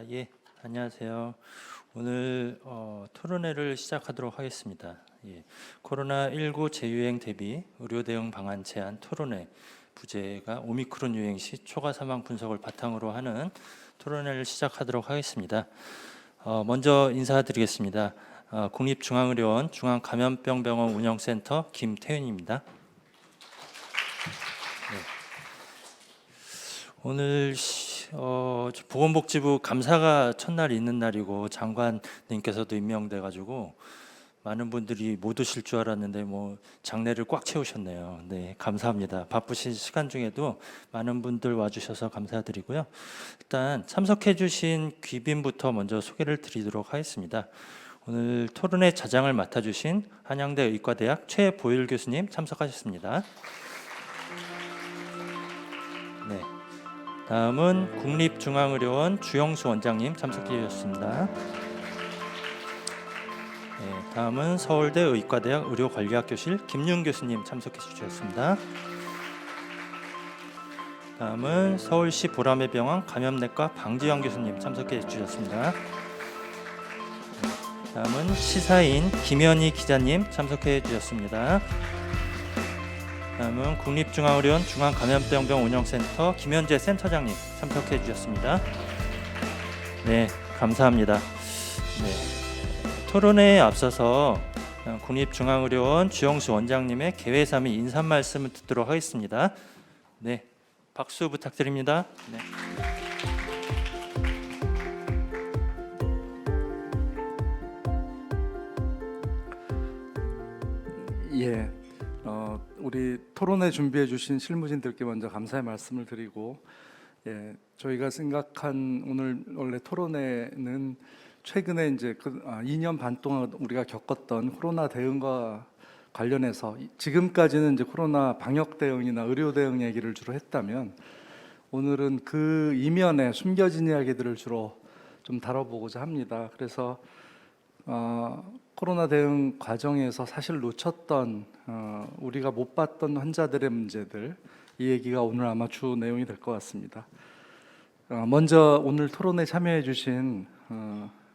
예, 안녕하세요. 오늘 토론회를 시작하도록 하겠습니다. 예, 코로나19 재유행 대비 의료 대응 방안 제안 토론회, 부제가 오미크론 유행 시 초과 사망 분석을 바탕으로 하는 토론회를 시작하도록 하겠습니다. 먼저 인사드리겠습니다. 국립중앙의료원 중앙감염병병원 운영센터 김태윤입니다. 네. 오늘 보건복지부 감사가 첫날 있는 날이고 장관님께서도 임명돼 가지고 많은 분들이 못 오실 줄 알았는데 장례를 꽉 채우셨네요. 네, 감사합니다. 바쁘신 시간 중에도 많은 분들 와주셔서 감사드리고요. 일단 참석해 주신 귀빈부터 먼저 소개를 드리도록 하겠습니다. 오늘 토론회 자장을 맡아주신 한양대 의과대학 최보일 교수님 참석하셨습니다. 네. 다음은 국립중앙의료원 주영수 원장님 참석해 주셨습니다. 네, 다음은 서울대 의과대학 의료관리학교실 김윤 교수님 참석해 주셨습니다. 다음은 서울시 보라매병원 감염내과 방지영 교수님 참석해 주셨습니다. 다음은 시사인 김현희 기자님 참석해 주셨습니다. 다음은 국립중앙의료원 중앙감염병병 운영센터 김현재 센터장님 참석해 주셨습니다. 네, 감사합니다. 네, 토론회에 앞서서 국립중앙의료원 주영수 원장님의 개회사 및 인사 말씀을 듣도록 하겠습니다. 네, 박수 부탁드립니다. 네. 예, 우리 토론회 준비해 주신 실무진들께 먼저 감사의 말씀을 드리고, 저희가 생각한 오늘 원래 토론회는 최근에 이제 2년 반 동안 우리가 겪었던 코로나 대응과 관련해서 지금까지는 이제 코로나 방역 대응이나 의료 대응 얘기를 주로 했다면, 오늘은 그 이면에 숨겨진 이야기들을 주로 좀 다뤄보고자 합니다. 그래서 코로나 대응 과정에서 사실 놓쳤던 우리가 못 봤던 환자들의 문제들, 이 얘기가 오늘 아마 주 내용이 될 것 같습니다. 먼저 오늘 토론에 참여해 주신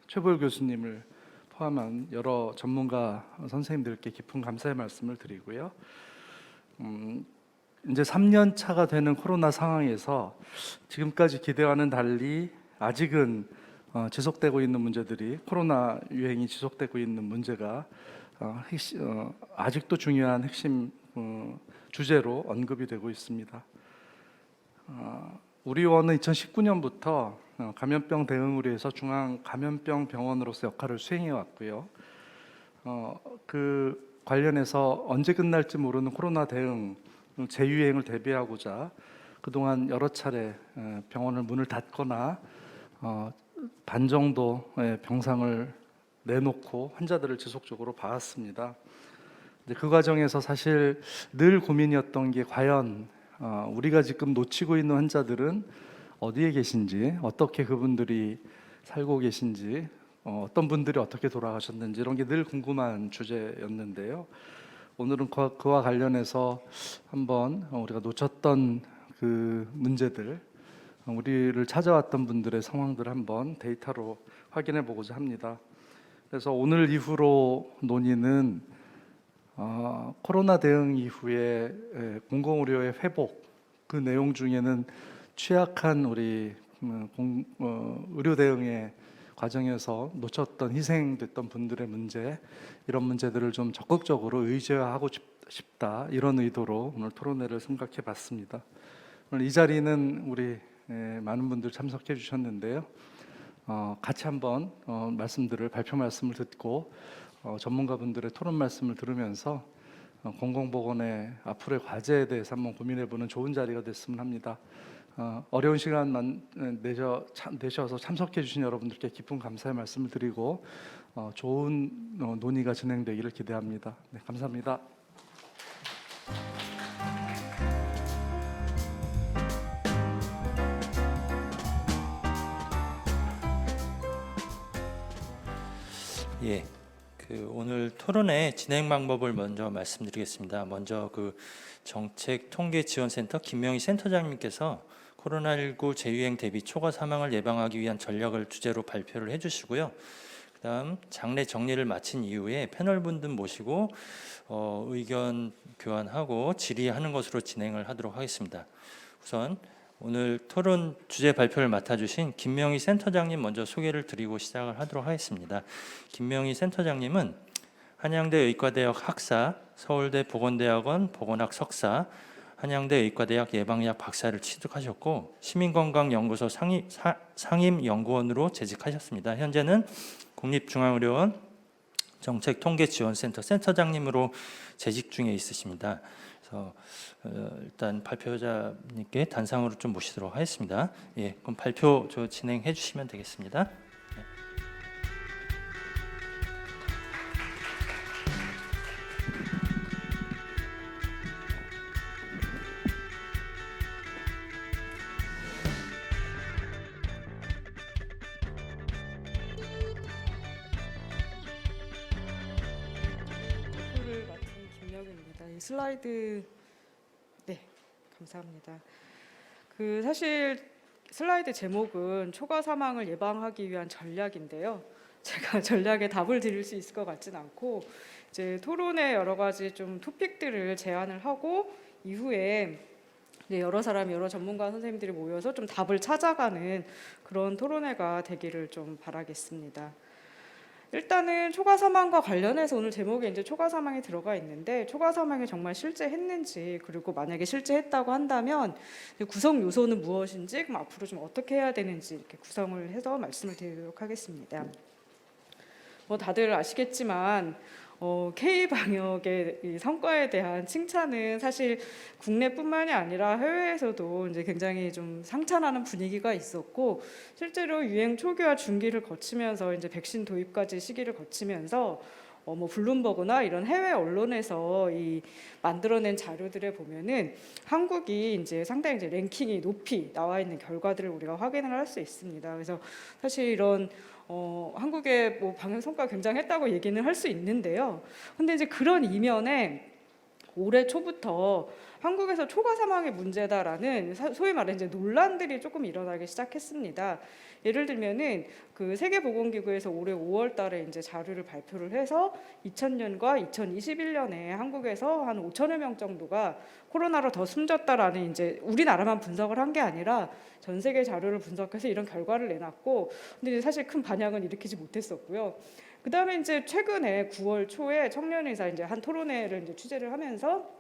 최보일 교수님을 포함한 여러 전문가 선생님들께 깊은 감사의 말씀을 드리고요. 이제 3년 차가 되는 코로나 상황에서 지금까지 기대와는 달리 아직은 지속되고 있는 문제들이, 코로나 유행이 지속되고 있는 문제가 아직도 중요한 핵심 주제로 언급이 되고 있습니다. 우리 원은 2019년부터 감염병 대응을 위해서 중앙감염병병원으로서 역할을 수행해 왔고요. 그 관련해서 언제 끝날지 모르는 코로나 대응 재유행을 대비하고자 그동안 여러 차례 병원을 문을 닫거나 반 정도의 병상을 내놓고 환자들을 지속적으로 봐왔습니다. 그 과정에서 사실 늘 고민이었던 게, 과연 우리가 지금 놓치고 있는 환자들은 어디에 계신지, 어떻게 그분들이 살고 계신지, 어떤 분들이 어떻게 돌아가셨는지, 이런 게 늘 궁금한 주제였는데요. 오늘은 그와 관련해서 한번 우리가 놓쳤던 그 문제들, 우리를 찾아왔던 분들의 상황들을 한번 데이터로 확인해 보고자 합니다. 그래서 오늘 이후로 논의는 코로나 대응 이후에 공공의료의 회복, 그 내용 중에는 취약한 우리 의료 대응의 과정에서 놓쳤던, 희생됐던 분들의 문제, 이런 문제들을 좀 적극적으로 의제화하고 싶다, 이런 의도로 오늘 토론회를 생각해 봤습니다. 오늘 이 자리는 우리 많은 분들 참석해 주셨는데요. 같이 한번 발표 말씀을 듣고 전문가분들의 토론 말씀을 들으면서 공공보건의 앞으로의 과제에 대해서 한번 고민해보는 좋은 자리가 됐으면 합니다. 어려운 시간만 내셔서 참석해 주신 여러분들께 깊은 감사의 말씀을 드리고 좋은 논의가 진행되기를 기대합니다. 네, 감사합니다. 예, 오늘 토론회 진행 방법을 먼저 말씀드리겠습니다. 먼저 정책통계지원센터 김명희 센터장님께서 코로나19 재유행 대비 초과 사망을 예방하기 위한 전략을 주제로 발표를 해주시고요. 그다음 장례 정리를 마친 이후에 패널분들 모시고 의견 교환하고 질의하는 것으로 진행을 하도록 하겠습니다. 우선 오늘 토론 주제 발표를 맡아주신 김명희 센터장님 먼저 소개를 드리고 시작을 하도록 하겠습니다. 김명희 센터장님은 한양대 의과대학 학사, 서울대 보건대학원 보건학 석사, 한양대 의과대학 예방의학 박사를 취득하셨고 시민건강연구소 상임연구원으로 재직하셨습니다. 현재는 국립중앙의료원 정책통계지원센터 센터장님으로 재직 중에 있으십니다. 그래서 일단 발표자님께 단상으로 좀 모시도록 하겠습니다. 예, 그럼 발표 진행해 주시면 되겠습니다. 발표를 맡은 김명희입니다. 이 슬라이드 네, 감사합니다. 사실 슬라이드 제목은 초과 사망을 예방하기 위한 전략인데요. 제가 전략에 답을 드릴 수 있을 것 같진 않고 이제 토론에 여러 가지 좀 토픽들을 제안을 하고 이후에 여러 사람, 여러 전문가 선생님들이 모여서 좀 답을 찾아가는 그런 토론회가 되기를 좀 바라겠습니다. 일단은 초과 사망과 관련해서 오늘 제목에 이제 초과 사망이 들어가 있는데 초과 사망이 정말 실제 했는지 그리고 만약에 실제 했다고 한다면 구성 요소는 무엇인지 그럼 앞으로 좀 어떻게 해야 되는지 이렇게 구성을 해서 말씀을 드리도록 하겠습니다. 뭐 다들 아시겠지만 K 방역의 이 성과에 대한 칭찬은 사실 국내뿐만이 아니라 해외에서도 이제 굉장히 좀 상찬하는 분위기가 있었고 실제로 유행 초기와 중기를 거치면서 이제 백신 도입까지 시기를 거치면서 뭐 블룸버그나 이런 해외 언론에서 이 만들어낸 자료들에 보면은 한국이 이제 상당히 이제 랭킹이 높이 나와 있는 결과들을 우리가 확인을 할 수 있습니다. 그래서 사실 이런 한국의 뭐 방역 성과가 굉장했다고 얘기는 할 수 있는데요. 근데 이제 그런 이면에 올해 초부터 한국에서 초과 사망의 문제다라는 소위 말해 이제 논란들이 조금 일어나기 시작했습니다. 예를 들면은 세계보건기구에서 올해 5월달에 이제 자료를 발표를 해서 2000년과 2021년에 한국에서 한 5천여 명 정도가 코로나로 더 숨졌다라는 이제 우리나라만 분석을 한 게 아니라 전 세계 자료를 분석해서 이런 결과를 내놨고, 근데 이제 사실 큰 반향은 일으키지 못했었고요. 그 다음에 이제 최근에 9월 초에 청년의사 이제 한 토론회를 이제 취재를 하면서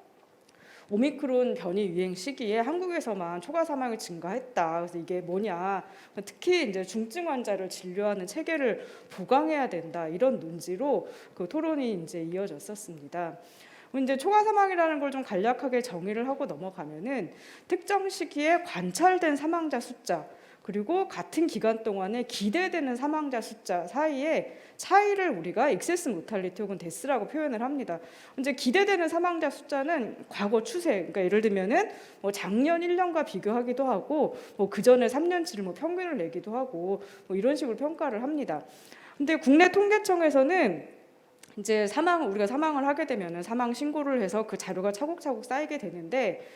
오미크론 변이 유행 시기에 한국에서만 초과 사망이 증가했다. 그래서 이게 뭐냐? 특히 이제 중증 환자를 진료하는 체계를 보강해야 된다. 이런 논지로 그 토론이 이제 이어졌었습니다. 이제 초과 사망이라는 걸 좀 간략하게 정의를 하고 넘어가면은 특정 시기에 관찰된 사망자 숫자 그리고 같은 기간 동안에 기대되는 사망자 숫자 사이에 차이를 우리가 액세스 모탈리티 혹은 데스라고 표현을 합니다. 이제 기대되는 사망자 숫자는 과거 추세, 그러니까 예를 들면은 뭐 작년 1년과 비교하기도 하고 뭐 그 전에 3년치를 뭐 평균을 내기도 하고 뭐 이런 식으로 평가를 합니다. 근데 국내 통계청에서는 이제 우리가 사망을 하게 되면은 사망 신고를 해서 그 자료가 차곡차곡 쌓이게 되는데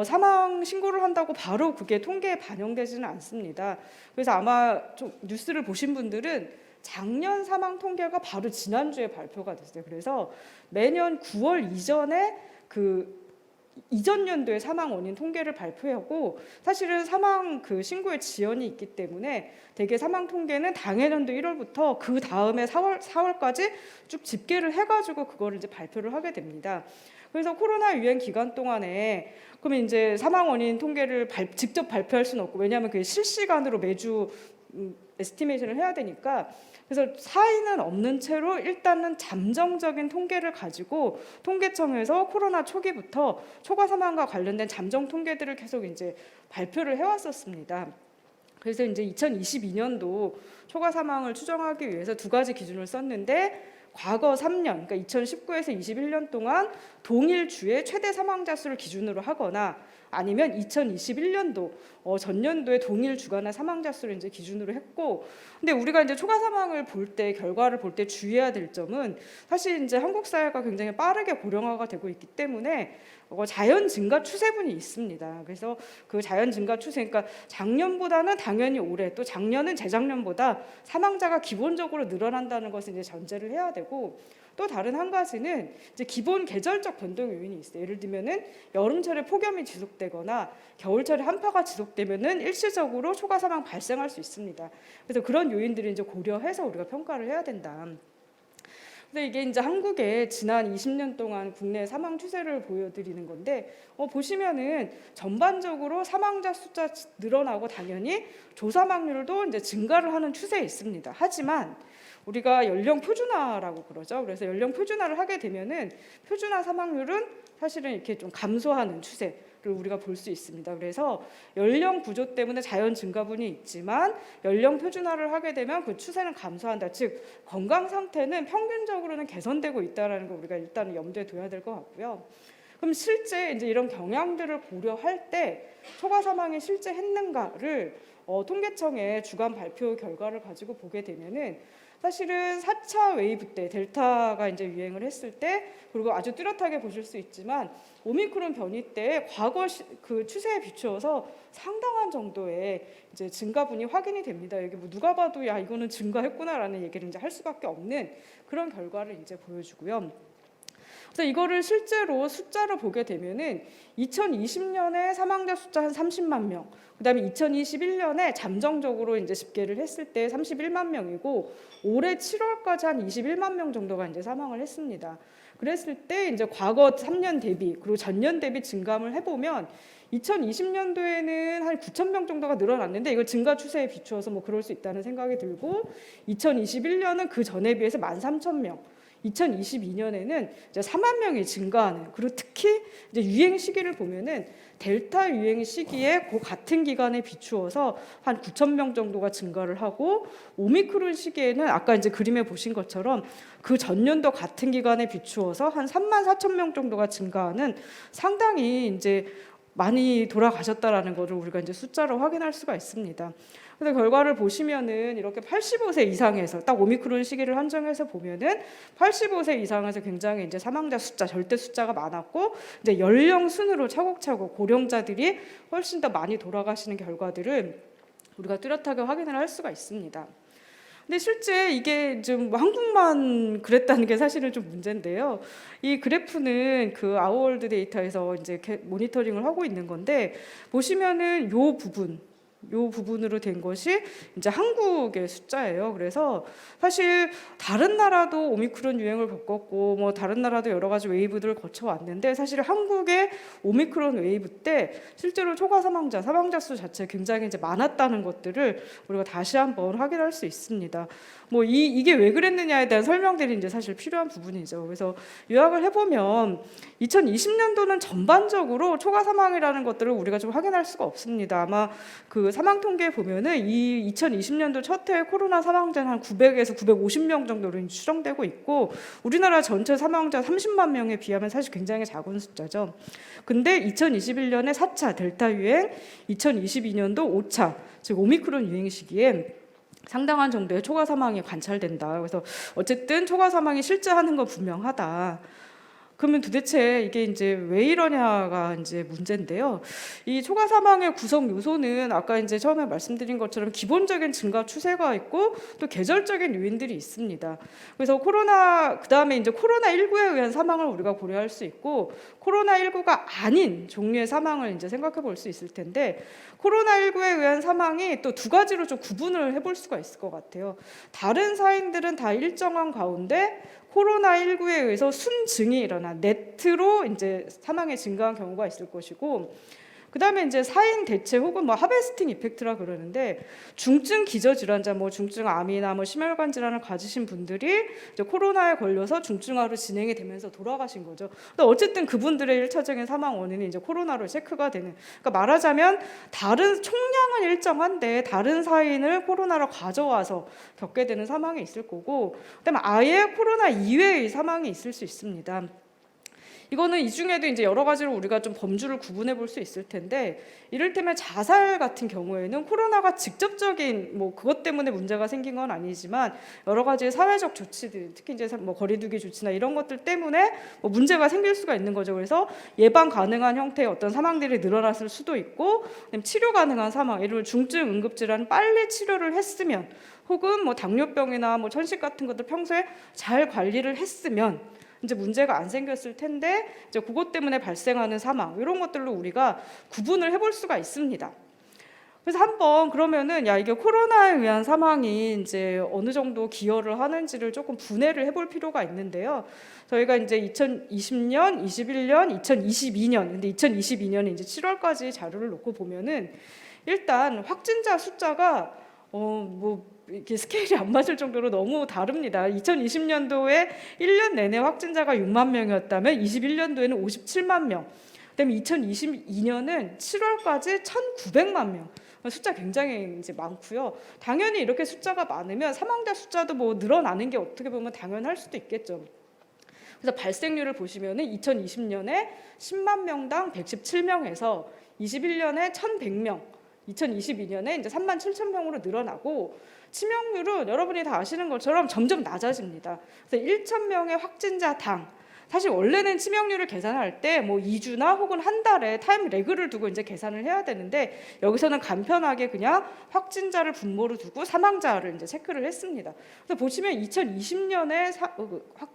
사망 신고를 한다고 바로 그게 통계에 반영되지는 않습니다. 그래서 아마 좀 뉴스를 보신 분들은 작년 사망 통계가 바로 지난주에 발표가 됐어요. 그래서 매년 9월 이전에 이전 연도의 사망 원인 통계를 발표하고 사실은 사망 신고의 지연이 있기 때문에 대개 사망 통계는 당해년도 1월부터 그 다음에 4월까지 쭉 집계를 해가지고 그거를 이제 발표를 하게 됩니다. 그래서 코로나 유행 기간 동안에 그러면 이제 사망 원인 통계를 직접 발표할 수는 없고 왜냐하면 그게 실시간으로 매주 에스티메이션을 해야 되니까 그래서 사인은 없는 채로 일단은 잠정적인 통계를 가지고 통계청에서 코로나 초기부터 초과 사망과 관련된 잠정 통계들을 계속 이제 발표를 해왔었습니다. 그래서 이제 2022년도 초과 사망을 추정하기 위해서 두 가지 기준을 썼는데 과거 3년, 그러니까 2019에서 21년 동안 동일 주의 최대 사망자 수를 기준으로 하거나 아니면 2021년도 전년도의 동일 주간의 사망자 수를 이제 기준으로 했고, 근데 우리가 이제 초과 사망을 볼 때 결과를 볼 때 주의해야 될 점은 사실 이제 한국 사회가 굉장히 빠르게 고령화가 되고 있기 때문에 자연 증가 추세분이 있습니다. 그래서 그 자연 증가 추세, 그러니까 작년보다는 당연히 올해, 또 작년은 재작년보다 사망자가 기본적으로 늘어난다는 것을 이제 전제를 해야 되고, 또 다른 한 가지는 이제 기본 계절적 변동 요인이 있어요. 예를 들면은 여름철에 폭염이 지속되거나 겨울철에 한파가 지속되면은 일시적으로 초과 사망 발생할 수 있습니다. 그래서 그런 요인들을 이제 고려해서 우리가 평가를 해야 된다. 근데 이게 이제 한국의 지난 20년 동안 국내 사망 추세를 보여드리는 건데, 보시면은 전반적으로 사망자 숫자 늘어나고 당연히 조사망률도 이제 증가를 하는 추세에 있습니다. 하지만 우리가 연령 표준화라고 그러죠. 그래서 연령 표준화를 하게 되면은 표준화 사망률은 사실은 이렇게 좀 감소하는 추세를 우리가 볼 수 있습니다. 그래서 연령 구조 때문에 자연 증가분이 있지만 연령 표준화를 하게 되면 그 추세는 감소한다. 즉 건강 상태는 평균적으로는 개선되고 있다라는 거 우리가 일단 염두에 둬야 될 것 같고요. 그럼 실제 이제 이런 경향들을 고려할 때 초과 사망이 실제 했는가를 통계청의 주간 발표 결과를 가지고 보게 되면은 사실은 4차 웨이브 때 델타가 이제 유행을 했을 때, 그리고 아주 뚜렷하게 보실 수 있지만 오미크론 변이 때 과거 그 추세에 비추어서 상당한 정도의 이제 증가분이 확인이 됩니다. 여기 뭐 누가 봐도 야 이거는 증가했구나라는 얘기를 이제 할 수밖에 없는 그런 결과를 이제 보여주고요. 그래서 이거를 실제로 숫자로 보게 되면은 2020년에 사망자 숫자 한 30만 명, 그다음에 2021년에 잠정적으로 이제 집계를 했을 때 31만 명이고 올해 7월까지 한 21만 명 정도가 이제 사망을 했습니다. 그랬을 때 이제 과거 3년 대비 그리고 전년 대비 증감을 해보면 2020년도에는 한 9천 명 정도가 늘어났는데 이거 증가 추세에 비추어서 뭐 그럴 수 있다는 생각이 들고, 2021년은 그 전에 비해서 13,000명, 2022년에는 이제 4만 명이 증가하는, 그리고 특히 이제 유행 시기를 보면은 델타 유행 시기에 그 같은 기간에 비추어서 한 9천 명 정도가 증가를 하고, 오미크론 시기에는 아까 이제 그림에 보신 것처럼 그 전년도 같은 기간에 비추어서 한 3만 4천 명 정도가 증가하는 상당히 이제 많이 돌아가셨다라는 것을 우리가 이제 숫자로 확인할 수가 있습니다. 그래서 결과를 보시면은 이렇게 85세 이상에서 딱 오미크론 시기를 한정해서 보면은 85세 이상에서 굉장히 이제 사망자 숫자 절대 숫자가 많았고, 이제 연령 순으로 차곡차곡 고령자들이 훨씬 더 많이 돌아가시는 결과들을 우리가 뚜렷하게 확인을 할 수가 있습니다. 근데 실제 이게 좀 한국만 그랬다는 게 사실은 좀 문제인데요. 이 그래프는 그 아워월드 데이터에서 이제 모니터링을 하고 있는 건데, 보시면은 요 부분으로 된 것이 이제 한국의 숫자예요. 그래서 사실 다른 나라도 오미크론 유행을 겪었고 뭐 다른 나라도 여러 가지 웨이브들을 거쳐왔는데, 사실 한국의 오미크론 웨이브 때 실제로 초과 사망자 수 자체 굉장히 이제 많았다는 것들을 우리가 다시 한번 확인할 수 있습니다. 뭐 이게 왜 그랬느냐에 대한 설명들이 이제 사실 필요한 부분이죠. 그래서 요약을 해보면 2020년도는 전반적으로 초과 사망이라는 것들을 우리가 좀 확인할 수가 없습니다. 아마 그 사망 통계에 보면은 이 2020년도 첫 해 코로나 사망자는 한 900에서 950명 정도로 추정되고 있고, 우리나라 전체 사망자 30만 명에 비하면 사실 굉장히 작은 숫자죠. 근데 2021년에 4차 델타 유행, 2022년도 5차 즉 오미크론 유행 시기에 상당한 정도의 초과 사망이 관찰된다. 그래서 어쨌든 초과 사망이 실제 하는 건 분명하다. 그러면 도대체 이게 이제 왜 이러냐가 이제 문제인데요. 이 초과 사망의 구성 요소는 아까 이제 처음에 말씀드린 것처럼 기본적인 증가 추세가 있고 또 계절적인 요인들이 있습니다. 그래서 그다음에 이제 코로나19에 의한 사망을 우리가 고려할 수 있고, 코로나19가 아닌 종류의 사망을 이제 생각해 볼 수 있을 텐데, 코로나19에 의한 사망이 또 두 가지로 좀 구분을 해볼 수가 있을 것 같아요. 다른 사인들은 다 일정한 가운데 코로나19에 의해서 순증이 일어나 네트로 이제 사망이 증가한 경우가 있을 것이고, 그다음에 이제 사인 대체 혹은 뭐 하베스팅 이펙트라 그러는데 중증 기저질환자, 뭐 중증 암이나 뭐 심혈관 질환을 가지신 분들이 이제 코로나에 걸려서 중증화로 진행이 되면서 돌아가신 거죠. 근데 어쨌든 그분들의 1차적인 사망 원인이 이제 코로나로 체크가 되는. 그러니까 말하자면 다른 총량은 일정한데 다른 사인을 코로나로 가져와서 겪게 되는 사망이 있을 거고, 그다음에 아예 코로나 이외의 사망이 있을 수 있습니다. 이거는 이 중에도 이제 여러 가지로 우리가 좀 범주를 구분해 볼 수 있을 텐데, 이를테면 자살 같은 경우에는 코로나가 직접적인 뭐 그것 때문에 문제가 생긴 건 아니지만 여러 가지 사회적 조치들, 특히 이제 뭐 거리두기 조치나 이런 것들 때문에 뭐 문제가 생길 수가 있는 거죠. 그래서 예방 가능한 형태의 어떤 사망들이 늘어났을 수도 있고, 치료 가능한 사망, 예를 들어 중증 응급질환 빨리 치료를 했으면, 혹은 뭐 당뇨병이나 뭐 천식 같은 것들 평소에 잘 관리를 했으면 이제 문제가 안 생겼을 텐데, 이제 그것 때문에 발생하는 사망, 이런 것들로 우리가 구분을 해볼 수가 있습니다. 그래서 한번 그러면은 이게 코로나에 의한 사망이 이제 어느 정도 기여를 하는지를 조금 분해를 해볼 필요가 있는데요. 저희가 이제 2020년, 21년, 2022년, 근데 2022년에 이제 7월까지 자료를 놓고 보면은 일단 확진자 숫자가 뭐 이렇게 스케일이 안 맞을 정도로 너무 다릅니다. 2020년도에 1년 내내 확진자가 6만 명이었다면 21년도에는 57만 명. 그다음에 2022년은 7월까지 1,900만 명. 숫자 굉장히 이제 많고요. 당연히 이렇게 숫자가 많으면 사망자 숫자도 뭐 늘어나는 게 어떻게 보면 당연할 수도 있겠죠. 그래서 발생률을 보시면은 2020년에 10만 명당 117명에서 21년에 1,100명, 2022년에 이제 3만 7천 명으로 늘어나고, 치명률은 여러분이 다 아시는 것처럼 점점 낮아집니다. 그래서 1,000명의 확진자당, 사실 원래는 치명률을 계산할 때 뭐 2주나 혹은 한 달에 타임 레그를 두고 이제 계산을 해야 되는데, 여기서는 간편하게 그냥 확진자를 분모로 두고 사망자를 이제 체크를 했습니다. 그래서 보시면 2020년에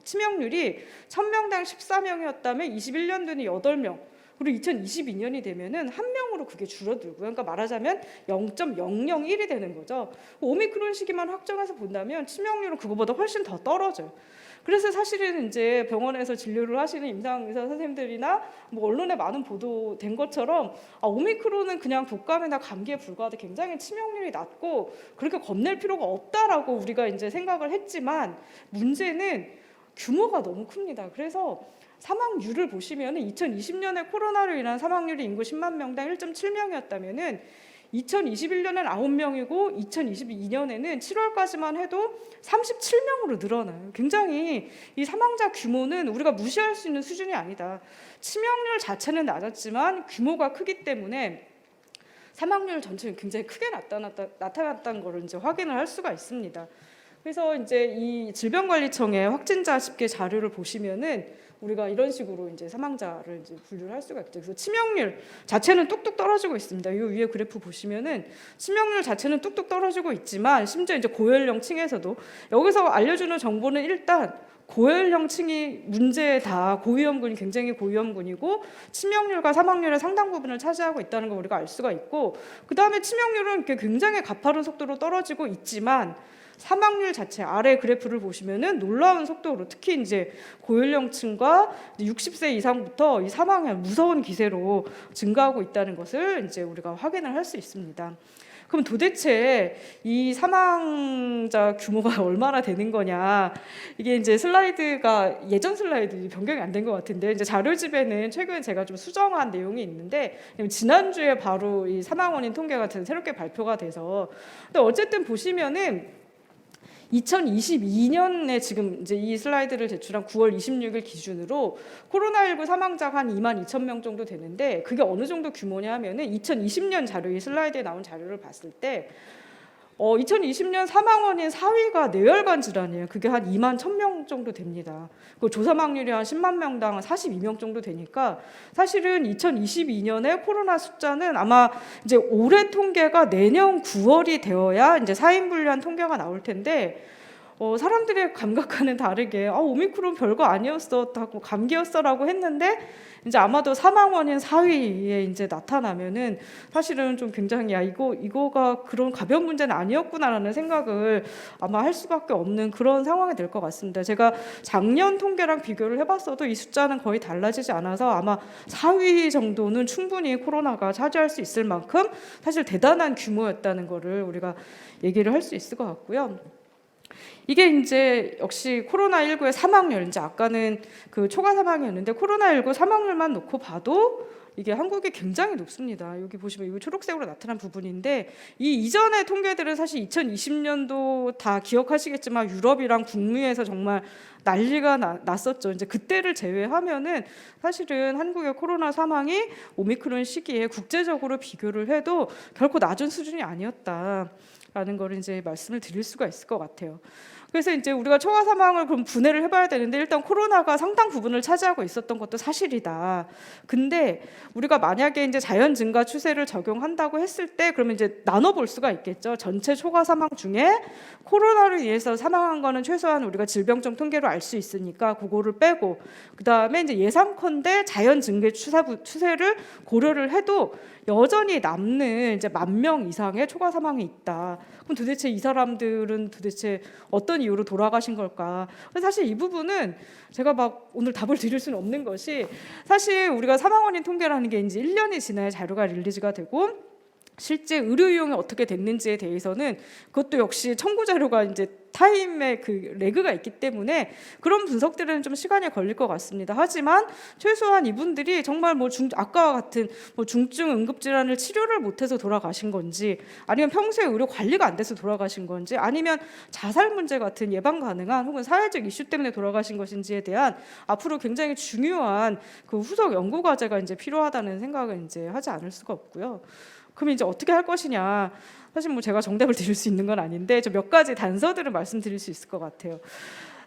치명률이 1,000명당 14명이었다면 21년도에는 8명, 그리고 2022년이 되면은 1명으로 그게 줄어들고요. 그러니까 말하자면 0.001이 되는 거죠. 오미크론 시기만 확정해서 본다면 치명률은 그거보다 훨씬 더 떨어져요. 그래서 사실은 이제 병원에서 진료를 하시는 임상의사 선생님들이나 뭐 언론에 많은 보도된 것처럼 오미크론은 그냥 독감이나 감기에 불과하되 굉장히 치명률이 낮고 그렇게 겁낼 필요가 없다라고 우리가 이제 생각을 했지만, 문제는 규모가 너무 큽니다. 그래서 사망률을 보시면 2020년에 코로나로 인한 사망률이 인구 10만 명당 1.7명이었다면은 2021년엔 9명이고 2022년에는 7월까지만 해도 37명으로 늘어나요. 굉장히 이 사망자 규모는 우리가 무시할 수 있는 수준이 아니다. 치명률 자체는 낮았지만 규모가 크기 때문에 사망률 전체는 굉장히 크게 나타났다는 것을 이제 확인을 할 수가 있습니다. 그래서 이제 이 질병관리청의 확진자 집계 자료를 보시면은 우리가 이런 식으로 이제 사망자를 이제 분류를 할 수가 있죠. 그래서 치명률 자체는 뚝뚝 떨어지고 있습니다. 이 위에 그래프 보시면은 치명률 자체는 뚝뚝 떨어지고 있지만, 심지어 이제 고연령층에서도 여기서 알려주는 정보는 일단 고연령층이 문제다, 고위험군이 굉장히 고위험군이고 치명률과 사망률의 상당 부분을 차지하고 있다는 걸 우리가 알 수가 있고, 그 다음에 치명률은 굉장히 가파른 속도로 떨어지고 있지만 사망률 자체 아래 그래프를 보시면은 놀라운 속도로, 특히 이제 고연령층과 60세 이상부터 이 사망의 무서운 기세로 증가하고 있다는 것을 이제 우리가 확인을 할 수 있습니다. 그럼 도대체 이 사망자 규모가 얼마나 되는 거냐? 이게 이제 슬라이드가 예전 슬라이드 변경이 안 된 것 같은데, 이제 자료집에는 최근에 제가 좀 수정한 내용이 있는데, 지난주에 바로 이 사망 원인 통계가 새롭게 발표가 돼서, 근데 어쨌든 보시면은 2022년에 지금 이제 이 슬라이드를 제출한 9월 26일 기준으로 코로나19 사망자가 한 2만 2천 명 정도 되는데, 그게 어느 정도 규모냐 하면은 2020년 자료, 이 슬라이드에 나온 자료를 봤을 때 2020년 사망 원인 4위가 뇌혈관 질환이에요. 그게 한 2만 1,000명 정도 됩니다. 그 조사망률이 한 10만 명당 42명 정도 되니까, 사실은 2022년에 코로나 숫자는 아마 이제 올해 통계가 내년 9월이 되어야 이제 사인 분류한 통계가 나올 텐데, 사람들의 감각과는 다르게 오미크론 별거 아니었어, 하고 감기였어라고 했는데 이제 아마도 사망 원인 4위에 이제 나타나면은 사실은 좀 굉장히 이거가 그런 가벼운 문제는 아니었구나라는 생각을 아마 할 수밖에 없는 그런 상황이 될 것 같습니다. 제가 작년 통계랑 비교를 해봤어도 이 숫자는 거의 달라지지 않아서 아마 4위 정도는 충분히 코로나가 차지할 수 있을 만큼 사실 대단한 규모였다는 거를 우리가 얘기를 할 수 있을 것 같고요. 이게 이제 역시 코로나19의 사망률, 이제 아까는 그 초과 사망이었는데 코로나19 사망률만 놓고 봐도 이게 한국이 굉장히 높습니다. 여기 보시면 이거 초록색으로 나타난 부분인데 이 이전의 통계들은 사실 2020년도 다 기억하시겠지만 유럽이랑 북미에서 정말 난리가 났었죠. 이제 그때를 제외하면은 사실은 한국의 코로나 사망이 오미크론 시기에 국제적으로 비교를 해도 결코 낮은 수준이 아니었다라는 걸 이제 말씀을 드릴 수가 있을 것 같아요. 그래서 이제 우리가 초과 사망을 그럼 분해를 해봐야 되는데 일단 코로나가 상당 부분을 차지하고 있었던 것도 사실이다. 근데 우리가 만약에 이제 자연 증가 추세를 적용한다고 했을 때 그러면 이제 나눠볼 수가 있겠죠. 전체 초과 사망 중에 코로나로 인해서 사망한 거는 최소한 우리가 질병청 통계로 알 수 있으니까 그거를 빼고 그 다음에 이제 예상컨대 자연 증가 추세를 고려를 해도 여전히 남는 이제 10,000명 이상의 초과 사망이 있다. 그럼 도대체 이 사람들은 도대체 어떤 이유로 돌아가신 걸까? 사실 이 부분은 제가 막 오늘 답을 드릴 수는 없는 것이 사실 우리가 사망 원인 통계라는 게 이제 1년이 지나야 자료가 릴리즈가 되고 실제 의료 이용이 어떻게 됐는지에 대해서는 그것도 역시 청구 자료가 이제 타임의 그 레그가 있기 때문에 그런 분석들은 좀 시간이 걸릴 것 같습니다. 하지만 최소한 이분들이 정말 아까와 같은 중증 응급질환을 치료를 못해서 돌아가신 건지 아니면 평소에 의료 관리가 안 돼서 돌아가신 건지 아니면 자살 문제 같은 예방 가능한 혹은 사회적 이슈 때문에 돌아가신 것인지에 대한 앞으로 굉장히 중요한 그 후속 연구 과제가 이제 필요하다는 생각을 이제 하지 않을 수가 없고요. 그럼 이제 어떻게 할 것이냐? 사실 제가 정답을 드릴 수 있는 건 아닌데 저 몇 가지 단서들을 말씀드릴 수 있을 것 같아요.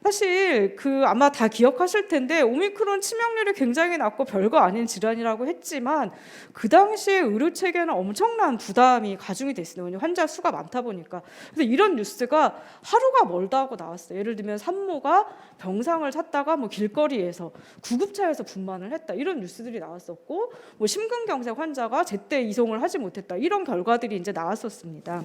사실 아마 다 기억하실 텐데 오미크론 치명률이 굉장히 낮고 별거 아닌 질환이라고 했지만 그 당시에 의료 체계는 엄청난 부담이 가중이 됐어요. 환자 수가 많다 보니까. 그래서 이런 뉴스가 하루가 멀다 하고 나왔어요. 예를 들면 산모가 병상을 찾다가 길거리에서 구급차에서 분만을 했다. 이런 뉴스들이 나왔었고 심근경색 환자가 제때 이송을 하지 못했다. 이런 결과들이 이제 나왔었습니다.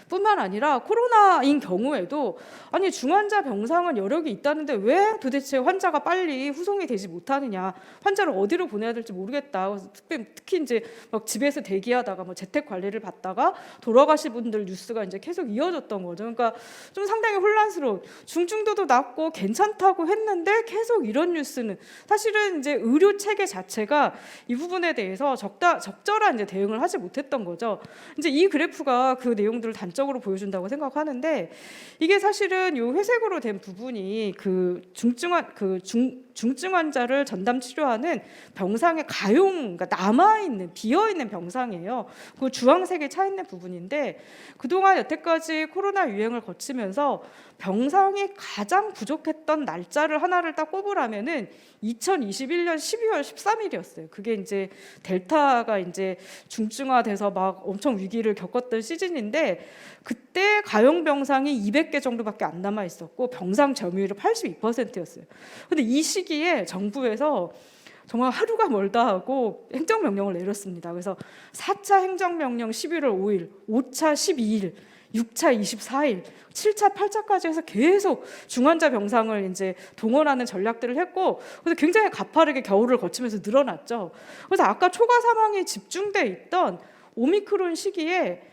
뿐만 아니라 코로나인 경우에도 아니 중환자 병상은 여력이 있다는데 왜 도대체 환자가 빨리 후송이 되지 못하느냐, 환자를 어디로 보내야 될지 모르겠다. 특히 이제 집에서 대기하다가 재택 관리를 받다가 돌아가신 분들 뉴스가 이제 계속 이어졌던 거죠. 그러니까 좀 상당히 혼란스러운, 중증도도 낮고 괜찮다고 했는데 계속 이런 뉴스는 사실은 이제 의료 체계 자체가 이 부분에 대해서 적절한 이제 대응을 하지 못했던 거죠. 이제 이 그래프가 그 내용들을 단적으로 보여준다고 생각하는데 이게 사실은 요 회색으로 된 부분이 중증 환자를 전담 치료하는 병상의 그러니까 남아있는 비어있는 병상이에요. 그 주황색에 차 있는 부분인데 그동안 여태까지 코로나 유행을 거치면서 병상이 가장 부족했던 날짜를 하나를 딱 꼽으라면은 2021년 12월 13일이었어요. 그게 이제 델타가 이제 중증화돼서 막 엄청 위기를 겪었던 시즌인데 그때 가용 병상이 200개 정도밖에 안 남아 있었고 병상 점유율이 82%였어요. 근데 이 시기에 정부에서 정말 하루가 멀다 하고 행정명령을 내렸습니다. 그래서 4차 행정명령 11월 5일, 5차 12일, 6차 24일, 7차 8차까지 해서 계속 중환자 병상을 이제 동원하는 전략들을 했고 그래서 굉장히 가파르게 겨울을 거치면서 늘어났죠. 그래서 아까 초과 사망이 집중돼 있던 오미크론 시기에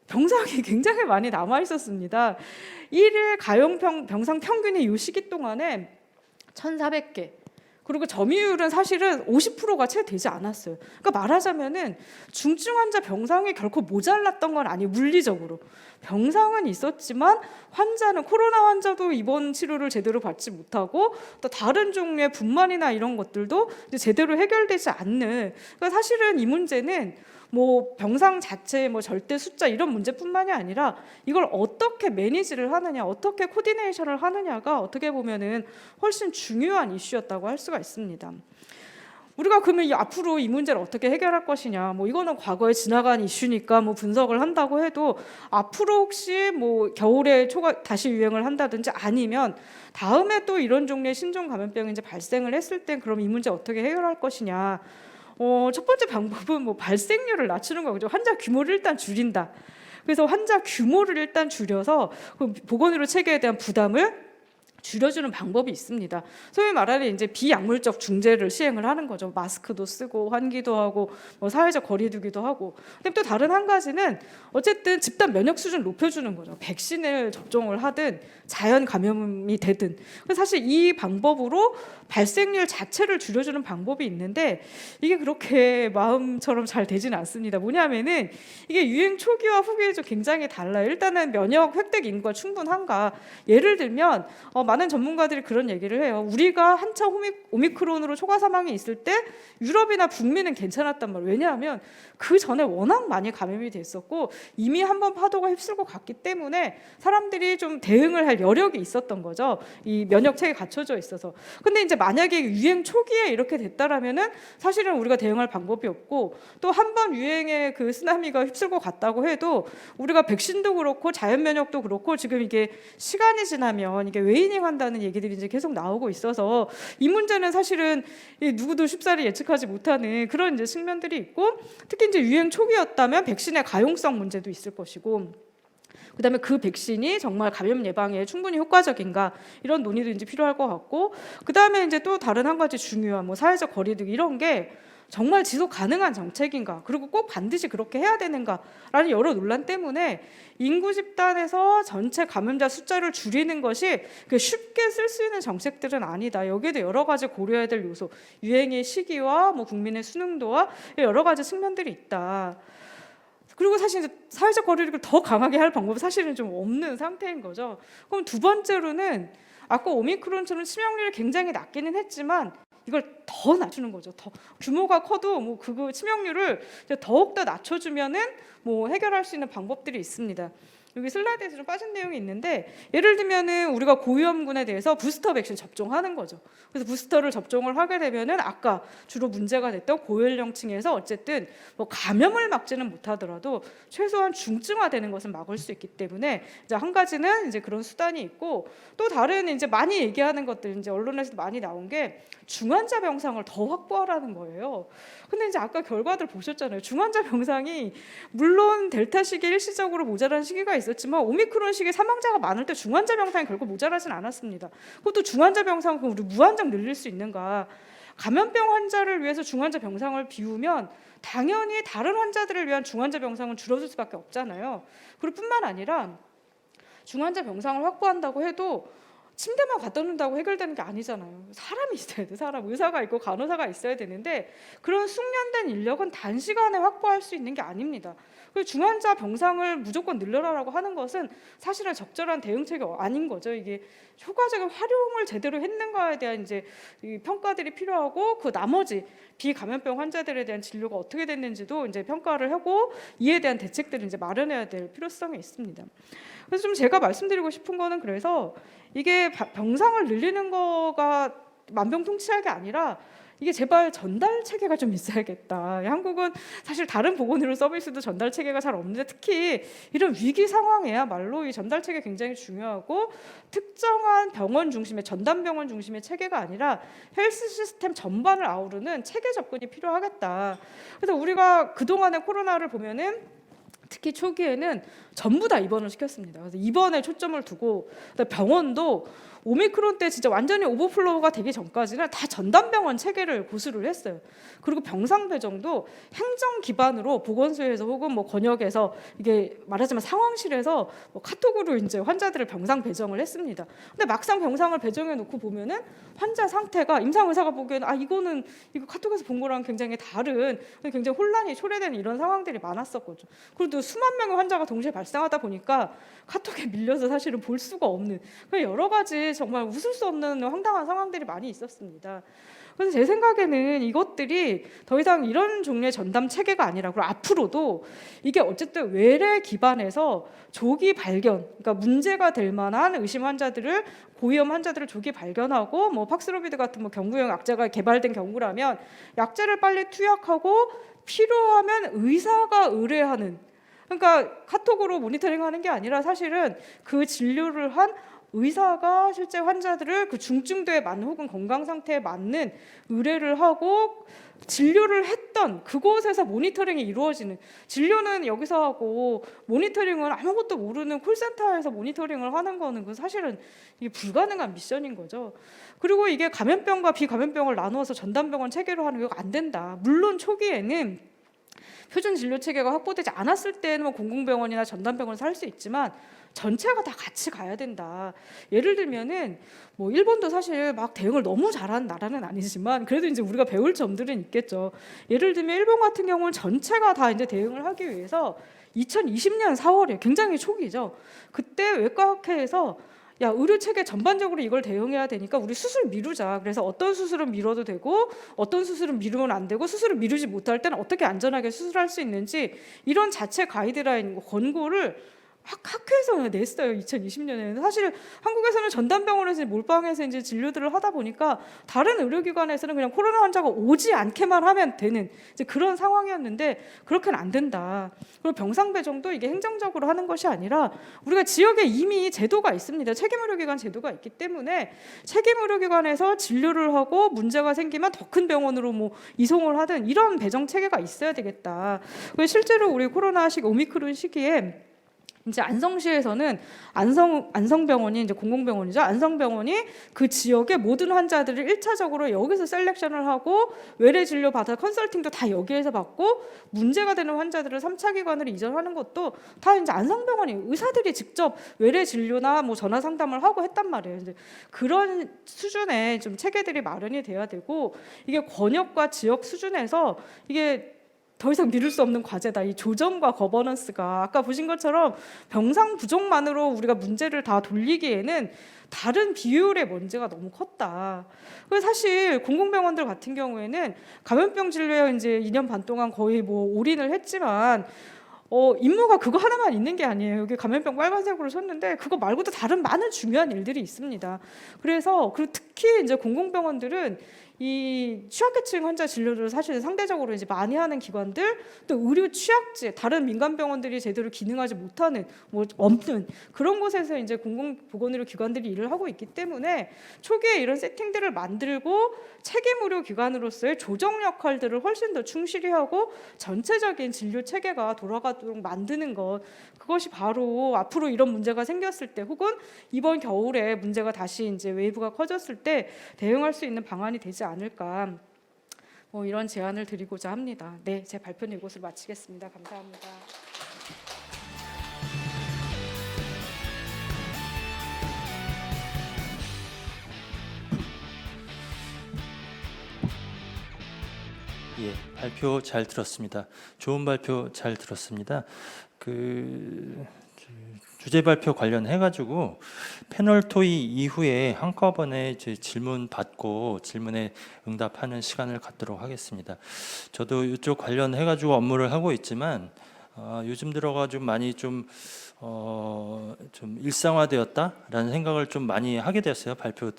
병상이 굉장히 많이 남아 있었습니다. 1일 가용 병상 평균이 이 시기 동안에 1,400개. 그리고 점유율은 사실은 50%가 채 되지 않았어요. 그러니까 말하자면은 중증 환자 병상이 결코 모자랐던 건 아니에요. 물리적으로 병상은 있었지만 환자는 코로나 환자도 입원 치료를 제대로 받지 못하고 또 다른 종류의 분만이나 이런 것들도 이제 제대로 해결되지 않는. 그러니까 사실은 이 문제는 병상 자체의 절대 숫자 이런 문제뿐만이 아니라 이걸 어떻게 매니지를 하느냐, 어떻게 코디네이션을 하느냐가 어떻게 보면은 훨씬 중요한 이슈였다고 할 수가 있습니다. 우리가 그러면 앞으로 이 문제를 어떻게 해결할 것이냐, 뭐 이거는 과거에 지나간 이슈니까 뭐 분석을 한다고 해도 앞으로 혹시 뭐 겨울에 다시 유행을 한다든지 아니면 다음에 또 이런 종류의 신종 감염병이 이제 발생을 했을 땐 그럼 이 문제 어떻게 해결할 것이냐. 첫 번째 방법은 뭐 발생률을 낮추는 거죠. 환자 규모를 일단 줄인다. 그래서 환자 규모를 일단 줄여서 그 보건의료 체계에 대한 부담을 줄여주는 방법이 있습니다. 소위 말하는 이제 비약물적 중재를 시행을 하는 거죠. 마스크도 쓰고 환기도 하고 뭐 사회적 거리두기도 하고. 근데 또 다른 한 가지는 어쨌든 집단 면역 수준을 높여주는 거죠. 백신을 접종을 하든 자연 감염이 되든. 사실 이 방법으로 발생률 자체를 줄여주는 방법이 있는데 이게 그렇게 마음처럼 잘 되지는 않습니다. 뭐냐면은 이게 유행 초기와 후기에 좀 굉장히 달라요. 일단은 면역 획득 인구가 충분한가. 예를 들면 많은 전문가들이 그런 얘기를 해요. 우리가 한참 오미크론으로 초과 사망이 있을 때 유럽이나 북미는 괜찮았단 말이에요. 왜냐하면 그 전에 워낙 많이 감염이 됐었고 이미 한번 파도가 휩쓸고 갔기 때문에 사람들이 좀 대응을 할 여력이 있었던 거죠. 이 면역 체계 갖춰져 있어서. 근데 이제 만약에 유행 초기에 이렇게 됐다라면은 사실은 우리가 대응할 방법이 없고 또 한 번 유행의 그 쓰나미가 휩쓸고 갔다고 해도 우리가 백신도 그렇고 자연 면역도 그렇고 지금 이게 시간이 지나면 이게 웨이닝한다는 얘기들이 이제 계속 나오고 있어서 이 문제는 사실은 누구도 쉽사리 예측하지 못하는 그런 이제 측면들이 있고 특히 이제 유행 초기였다면 백신의 가용성 문제도 있을 것이고 그다음에 그 백신이 정말 감염 예방에 충분히 효과적인가 이런 논의도 이제 필요할 것 같고 그다음에 이제 또 다른 한 가지 중요한 뭐 사회적 거리두기 이런 게 정말 지속 가능한 정책인가 그리고 꼭 반드시 그렇게 해야 되는가라는 여러 논란 때문에 인구 집단에서 전체 감염자 숫자를 줄이는 것이 쉽게 쓸 수 있는 정책들은 아니다. 여기에도 여러 가지 고려해야 될 요소, 유행의 시기와 뭐 국민의 수능도와 여러 가지 측면들이 있다. 그리고 사실 이제 사회적 거리두기를 더 강하게 할 방법은 사실은 좀 없는 상태인 거죠. 그럼 두 번째로는 아까 오미크론처럼 치명률이 굉장히 낮기는 했지만 이걸 더 낮추는 거죠. 더 규모가 커도 뭐 그 치명률을 더욱 더 낮춰주면은 뭐 해결할 수 있는 방법들이 있습니다. 여기 슬라이드에서 좀 빠진 내용이 있는데 예를 들면은 우리가 고위험군에 대해서 부스터 백신 접종하는 거죠. 그래서 부스터를 접종을 하게 되면은 아까 주로 문제가 됐던 고연령층에서 어쨌든 뭐 감염을 막지는 못하더라도 최소한 중증화되는 것을 막을 수 있기 때문에 이제 한 가지는 이제 그런 수단이 있고 또 다른 이제 많이 얘기하는 것들 이제 언론에서도 많이 나온 게 중환자 병상을 더 확보하라는 거예요. 근데 이제 아까 결과들 보셨잖아요. 중환자 병상이 물론 델타 시기 일시적으로 모자란 시기가 있었지만 오미크론 시기 사망자가 많을 때 중환자 병상이 결국 모자라진 않았습니다. 그것도 중환자 병상을 우리 무한정 늘릴 수 있는가? 감염병 환자를 위해서 중환자 병상을 비우면 당연히 다른 환자들을 위한 중환자 병상은 줄어들 수밖에 없잖아요. 그리고 뿐만 아니라 중환자 병상을 확보한다고 해도 침대만 갖다 놓는다고 해결되는 게 아니잖아요. 사람이 있어야 돼. 사람 의사가 있고 간호사가 있어야 되는데 그런 숙련된 인력은 단시간에 확보할 수 있는 게 아닙니다. 그리고 중환자 병상을 무조건 늘려라라고 하는 것은 사실은 적절한 대응책이 아닌 거죠. 이게 효과적인 활용을 제대로 했는가에 대한 이제 평가들이 필요하고 그 나머지 비감염병 환자들에 대한 진료가 어떻게 됐는지도 이제 평가를 하고 이에 대한 대책들을 이제 마련해야 될 필요성이 있습니다. 그래서 좀 제가 말씀드리고 싶은 거는 그래서 이게 병상을 늘리는 거가 만병통치할 게 아니라 이게 제발 전달 체계가 좀 있어야겠다. 한국은 사실 다른 보건의료 서비스도 전달 체계가 잘 없는데 특히 이런 위기 상황에야말로 이 전달 체계 굉장히 중요하고 특정한 병원 중심의 전담 병원 중심의 체계가 아니라 헬스 시스템 전반을 아우르는 체계 접근이 필요하겠다. 그래서 우리가 그동안의 코로나를 보면은 특히 초기에는 전부 다 입원을 시켰습니다. 그래서 입원에 초점을 두고 병원도 오미크론 때 진짜 완전히 오버플로우가 되기 전까지는 다 전담병원 체계를 고수를 했어요. 그리고 병상 배정도 행정 기반으로 보건소에서 혹은 뭐 권역에서 이게 말하자면 상황실에서 뭐 카톡으로 이제 환자들을 병상 배정을 했습니다. 근데 막상 병상을 배정해 놓고 보면은 환자 상태가 임상 의사가 보기에는 이거는 이거 카톡에서 본 거랑 굉장히 다른 굉장히 혼란이 초래되는 이런 상황들이 많았었거든요. 그리고 수만 명의 환자가 동시에 발생하다 보니까 카톡에 밀려서 사실은 볼 수가 없는 여러 가지 이게 정말 웃을 수 없는 황당한 상황들이 많이 있었습니다. 그래서 제 생각에는 이것들이 더 이상 이런 종류의 전담 체계가 아니라, 그리고 앞으로도 이게 어쨌든 외래 기반에서 조기 발견, 그러니까 문제가 될 만한 의심 환자들을, 고위험 환자들을 조기 발견하고, 뭐 팍스로비드 같은 뭐 경구용 약제가 개발된 경우라면 약제를 빨리 투약하고 필요하면 의사가 의뢰하는, 그러니까 카톡으로 모니터링하는 게 아니라 사실은 그 진료를 한 의사가 실제 환자들을 그 중증도에 맞는 혹은 건강 상태에 맞는 의뢰를 하고 진료를 했던 그곳에서 모니터링이 이루어지는, 진료는 여기서 하고 모니터링은 아무것도 모르는 콜센터에서 모니터링을 하는 거는 그 사실은 이게 불가능한 미션인 거죠. 그리고 이게 감염병과 비감염병을 나누어서 전담병원 체계로 하는 게 안 된다. 물론 초기에는 표준 진료 체계가 확보되지 않았을 때는 뭐 공공병원이나 전담병원에서 할 수 있지만 전체가 다 같이 가야 된다. 예를 들면은 뭐 일본도 사실 막 대응을 너무 잘하는 나라는 아니지만 그래도 이제 우리가 배울 점들은 있겠죠. 예를 들면 일본 같은 경우는 전체가 다 이제 대응을 하기 위해서 2020년 4월에 굉장히 초기죠. 그때 외과학회에서 야, 의료 체계 전반적으로 이걸 대응해야 되니까 우리 수술 미루자. 그래서 어떤 수술은 미뤄도 되고 어떤 수술은 미루면 안 되고, 수술을 미루지 못할 때는 어떻게 안전하게 수술할 수 있는지 이런 자체 가이드라인 권고를 학회에서 냈어요. 2020년에는 사실 한국에서는 전담병원에서 몰빵해서 이제 진료들을 하다 보니까 다른 의료기관에서는 그냥 코로나 환자가 오지 않게만 하면 되는 이제 그런 상황이었는데 그렇게는 안 된다. 그리고 병상 배정도 이게 행정적으로 하는 것이 아니라 우리가 지역에 이미 제도가 있습니다. 책임의료기관 제도가 있기 때문에 책임의료기관에서 진료를 하고 문제가 생기면 더 큰 병원으로 뭐 이송을 하든 이런 배정 체계가 있어야 되겠다. 실제로 우리 코로나식 오미크론 시기에 이제 안성시에서는 안성병원이 이제 공공병원이죠. 안성병원이 그 지역의 모든 환자들을 1차적으로 여기서 셀렉션을 하고 외래 진료 받아 컨설팅도 다 여기에서 받고 문제가 되는 환자들을 3차 기관으로 이전하는 것도 다 이제 안성병원이 의사들이 직접 외래 진료나 뭐 전화 상담을 하고 했단 말이에요. 이제 그런 수준의 좀 체계들이 마련이 돼야 되고, 이게 권역과 지역 수준에서 이게 더 이상 미룰 수 없는 과제다. 이 조정과 거버넌스가 아까 보신 것처럼 병상 부족만으로 우리가 문제를 다 돌리기에는 다른 비효율의 문제가 너무 컸다. 그래서 사실 공공병원들 같은 경우에는 감염병 진료에 이제 2년 반 동안 거의 뭐 올인을 했지만 임무가 그거 하나만 있는 게 아니에요. 여기 감염병 빨간색으로 쳤는데 그거 말고도 다른 많은 중요한 일들이 있습니다. 그래서 그리고 특히 이제 공공병원들은 이 취약계층 환자 진료를 사실 상대적으로 이제 많이 하는 기관들, 또 의료 취약지, 다른 민간 병원들이 제대로 기능하지 못하는 뭐 없는 그런 곳에서 이제 공공보건의료 기관들이 일을 하고 있기 때문에 초기에 이런 세팅들을 만들고 책임 의료 기관으로서의 조정 역할들을 훨씬 더 충실히 하고 전체적인 진료 체계가 돌아가도록 만드는 것, 그것이 바로 앞으로 이런 문제가 생겼을 때 혹은 이번 겨울에 문제가 다시 이제 웨이브가 커졌을 때 대응할 수 있는 방안이 되지 않을까, 뭐 이런 제안을 드리고자 합니다. 네, 제 발표는 이곳으로 마치겠습니다. 감사합니다. 예, 발표 잘 들었습니다. 좋은 발표 잘 들었습니다. 주제 발표 관련해 가지고 패널 토의 이후에 한꺼번에 이제 질문 받고 질문에 응답하는 시간을 갖도록 하겠습니다. 저도 이쪽 관련해 가지고 업무를 하고 있지만 요즘 들어가지고 많이 좀 일상화되었다라는 생각을 좀 많이 하게 됐어요. 발표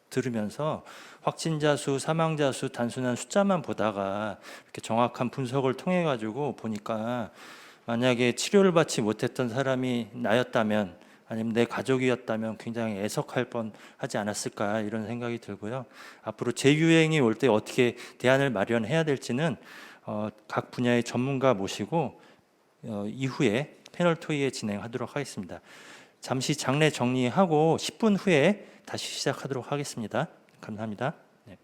들으면서 확진자 수, 사망자 수 단순한 숫자만 보다가 이렇게 정확한 분석을 통해 가지고 보니까 만약에 치료를 받지 못했던 사람이 나였다면 아니면 내 가족이었다면 굉장히 애석할 뻔하지 않았을까 이런 생각이 들고요. 앞으로 재유행이 올 때 어떻게 대안을 마련해야 될지는 각 분야의 전문가 모시고 이후에 패널 토의에 진행하도록 하겠습니다. 잠시 장례 정리하고 10분 후에 다시 시작하도록 하겠습니다. 감사합니다. 네.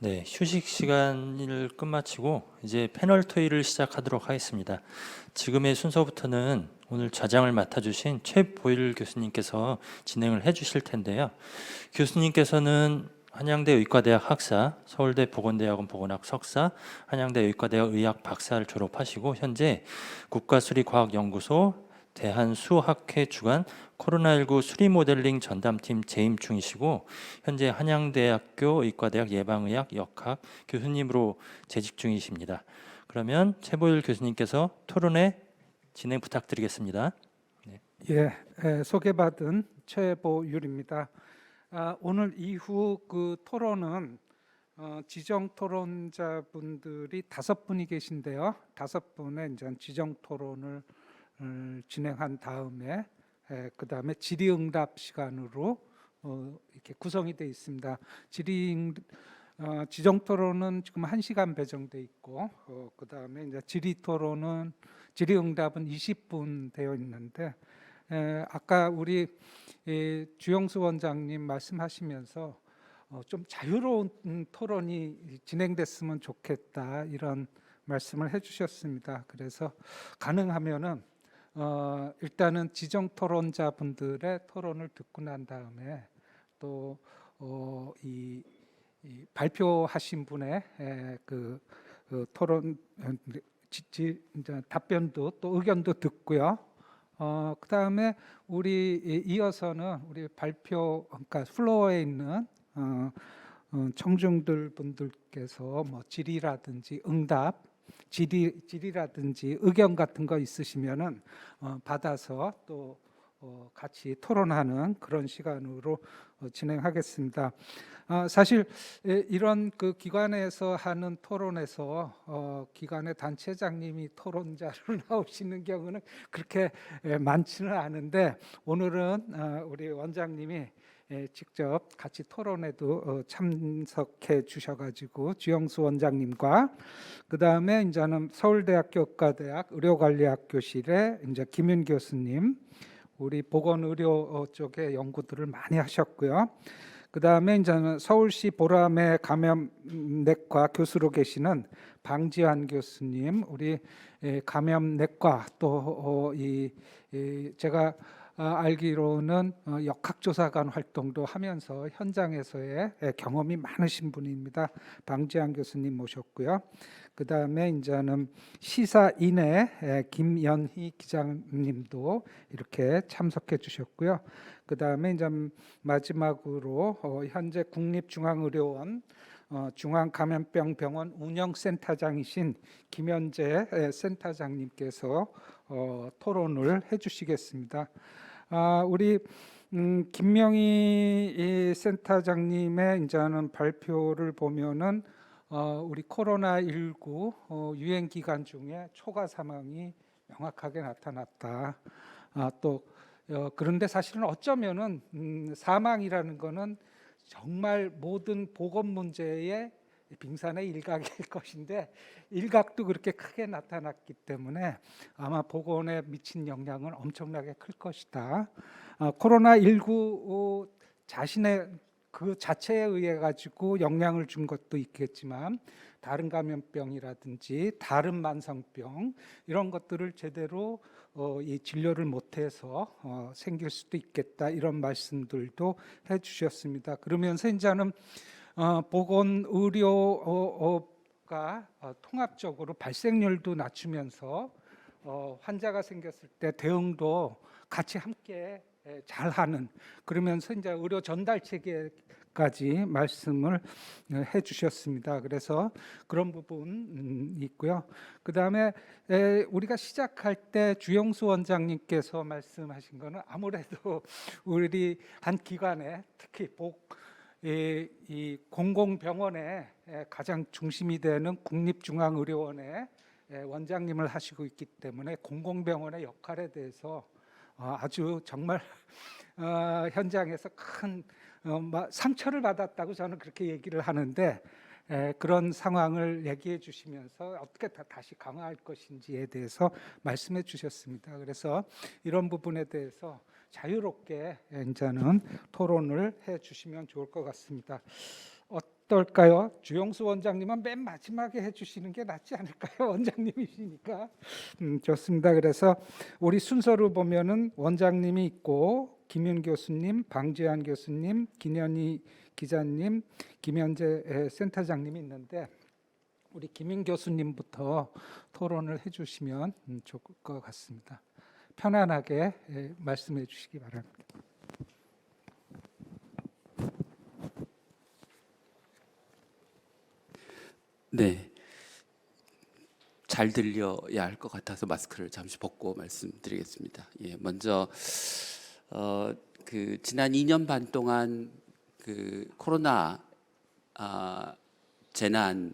네, 휴식 시간을 끝마치고 이제 패널 토의를 시작하도록 하겠습니다. 지금의 순서부터는 오늘 좌장을 맡아주신 최보일 교수님께서 진행을 해주실 텐데요. 교수님께서는 한양대 의과대학 학사, 서울대 보건대학원 보건학 석사, 한양대 의과대학 의학 박사를 졸업하시고 현재 국가수리과학연구소 대한수학회 주관 코로나19 수리 모델링 전담팀 재임 중이시고 현재 한양대학교 의과대학 예방의학 역학 교수님으로 재직 중이십니다. 그러면 최보일 교수님께서 토론회 진행 부탁드리겠습니다. 소개받은 최보율입니다. 오늘 이후 그 토론은 지정 토론자분들이 5분이 계신데요. 5분의 이제 지정 토론을 진행한 다음에 그 다음에 질의응답 시간으로 이렇게 구성이 되어 있습니다. 지정 토론은 지금 1시간 배정돼 있고 그 다음에 이제 질의응답은 20분 되어 있는데 아까 우리 주영수 원장님 말씀하시면서 좀 자유로운 토론이 진행됐으면 좋겠다 이런 말씀을 해주셨습니다. 그래서 가능하면은 일단은 지정 토론자분들의 토론을 듣고 난 다음에 또 이 발표하신 분의 그 토론 이제 답변도 또 의견도 듣고요. 그 다음에 우리 이어서는 우리 그러니까 플로어에 있는 청중들 분들께서 뭐 질의라든지 응답, 질의라든지 의견 같은 거 있으시면은 받아서 또 같이 토론하는 그런 시간으로 진행하겠습니다. 사실 이런 그 기관에서 하는 토론에서 기관의 단체장님이 토론자로 나오시는 경우는 그렇게 많지는 않은데 오늘은 우리 원장님이 직접 같이 토론에도 참석해 주셔가지고 주영수 원장님과 그 다음에 이제는 서울대학교 의과대학 의료관리학교실의 이제 김윤 교수님, 우리 보건의료 쪽에 연구들을 많이 하셨고요. 그 다음에 이제는 서울시 보람의 감염내과 교수로 계시는 방지환 교수님, 우리 감염내과 또 제가 알기로는 역학조사관 활동도 하면서 현장에서의 경험이 많으신 분입니다. 방지환 교수님 모셨고요. 그 다음에 이제는 시사인의 김연희 기자님도 이렇게 참석해 주셨고요. 그 다음에 이제 마지막으로 현재 국립중앙의료원 중앙감염병병원 운영센터장이신 김현재 센터장님께서 토론을 해주시겠습니다. 우리 김명희 센터장님의 이제는 발표를 보면은 우리 코로나19 유행 기간 중에 초과 사망이 명확하게 나타났다. 또 그런데 사실은 어쩌면은 사망이라는 거는 정말 모든 보건 문제의 빙산의 일각일 것인데 일각도 그렇게 크게 나타났기 때문에 아마 보건에 미친 영향은 엄청나게 클 것이다. 코로나19 자신의 그 자체에 의해 가지고 영향을 준 것도 있겠지만 다른 감염병이라든지 다른 만성병 이런 것들을 제대로 이 진료를 못해서 생길 수도 있겠다 이런 말씀들도 해주셨습니다. 그러면서 이제는 보건 의료가 통합적으로 발생률도 낮추면서 환자가 생겼을 때 대응도 같이 함께 잘하는 그러면서 이제 의료 전달 체계까지 말씀을 해주셨습니다. 그래서 그런 부분 있고요. 그 다음에 우리가 시작할 때 주영수 원장님께서 말씀하신 거는 아무래도 우리 한 기관에 특히 이 공공병원에 가장 중심이 되는 국립중앙의료원의 원장님을 하시고 있기 때문에 공공병원의 역할에 대해서 아주 정말 현장에서 큰 상처를 받았다고 저는 그렇게 얘기를 하는데 그런 상황을 얘기해 주시면서 어떻게 다시 강화할 것인지에 대해서 말씀해 주셨습니다. 그래서 이런 부분에 대해서 자유롭게 이제는 토론을 해 주시면 좋을 것 같습니다. 어떨까요? 주영수 원장님은 맨 마지막에 해주시는 게 낫지 않을까요? 원장님이시니까. 좋습니다. 그래서 우리 순서로 보면은 원장님이 있고 김윤 교수님, 방재환 교수님, 김현희 기자님, 김현재 센터장님이 있는데 우리 김윤 교수님부터 토론을 해주시면 좋을 것 같습니다. 편안하게 말씀해 주시기 바랍니다. 네, 잘 들려야 할 것 같아서 마스크를 잠시 벗고 말씀드리겠습니다. 예, 먼저 그 지난 2년 반 동안 그 코로나 재난